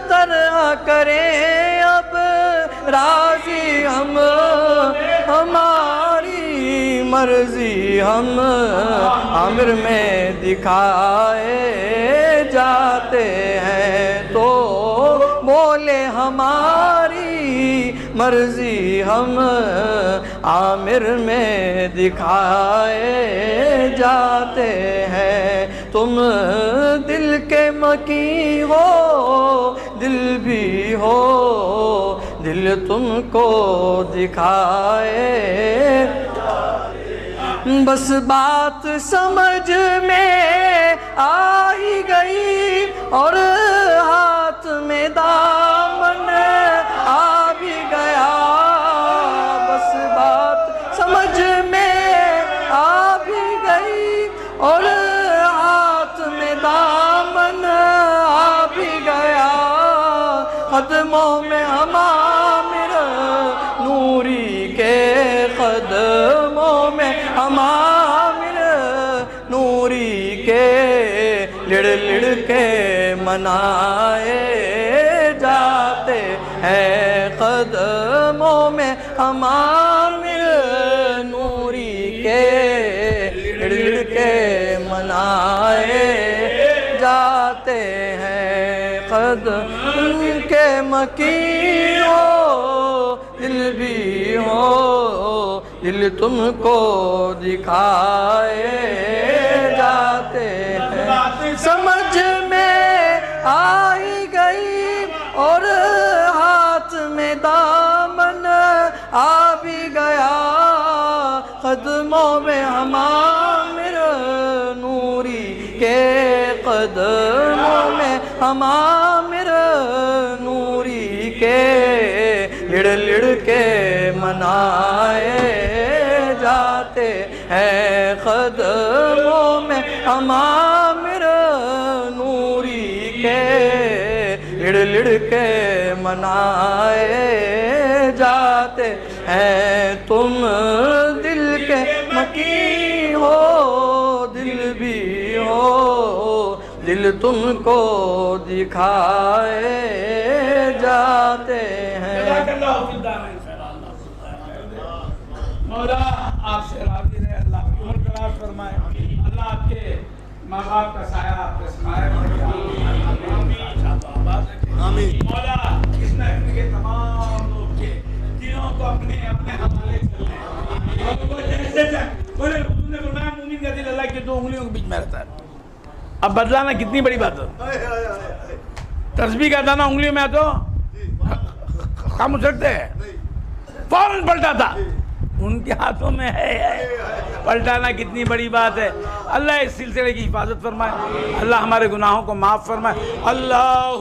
طرح کریں اب راضی ہم ہماری مرضی ہم عامر میں دکھائے جاتے ہیں تو بولے ہماری مرضی ہم عامر میں دکھائے جاتے ہیں تم دل کے مکی ہو دل بھی ہو دل تم کو دکھائے بس بات سمجھ میں آ ہی گئی اور ہاتھ میں دامن آ بھی گیا بس بات سمجھ میں آ بھی گئی اور ہاتھ میں دامن آ بھی گیا قدموں میں ہمامر نوری کے قدموں میں ہمامر نوری کے لڑ لڑ کے منائے جاتے ہیں قدموں میں ہمامر نوری کے لڑ لڑ کے منائے جاتے ہیں قدم کے مکی ہو دل بھی ہو دل تم کو دکھائے جاتے ہیں سمجھ میں آئی گئی اور ہاتھ میں دامن آ بھی گیا قدموں میں ہمامر نوری کے قدموں میں ہمامر نوری کے لڑ لڑ کے منائے جاتے ہیں قدموں میں ہمامر نوری کے لڑ لڑ کے منائے جاتے ہیں تم دل کے مکی ہو دل بھی ہو دل تم کو دکھائے جاتے ہیں مولا آپ سے راضی رہے اللہ کی عمر دراز فرمائے اللہ آپ کے ماں باپ کا سایہ آپ پہ سمائے آمین مولا اس محفل کے تمام لوگ کے دلوں کو اپنے اپنے حوالے کر لیں بولے حضور نے فرمایا مومن کا دل اللہ کی دو انگلیوں کے بیچ میں رہتا ہے اب بدلانا کتنی بڑی بات ہے تسبیح کا دانا انگلیوں میں آتا خام ہو سکتے ہیں فوراً پلٹا تھا ان کے ہاتھوں میں ہے پلٹانا کتنی بڑی بات ہے اللہ اس سلسلے کی حفاظت فرمائے اللہ ہمارے گناہوں کو معاف فرمائے اللہ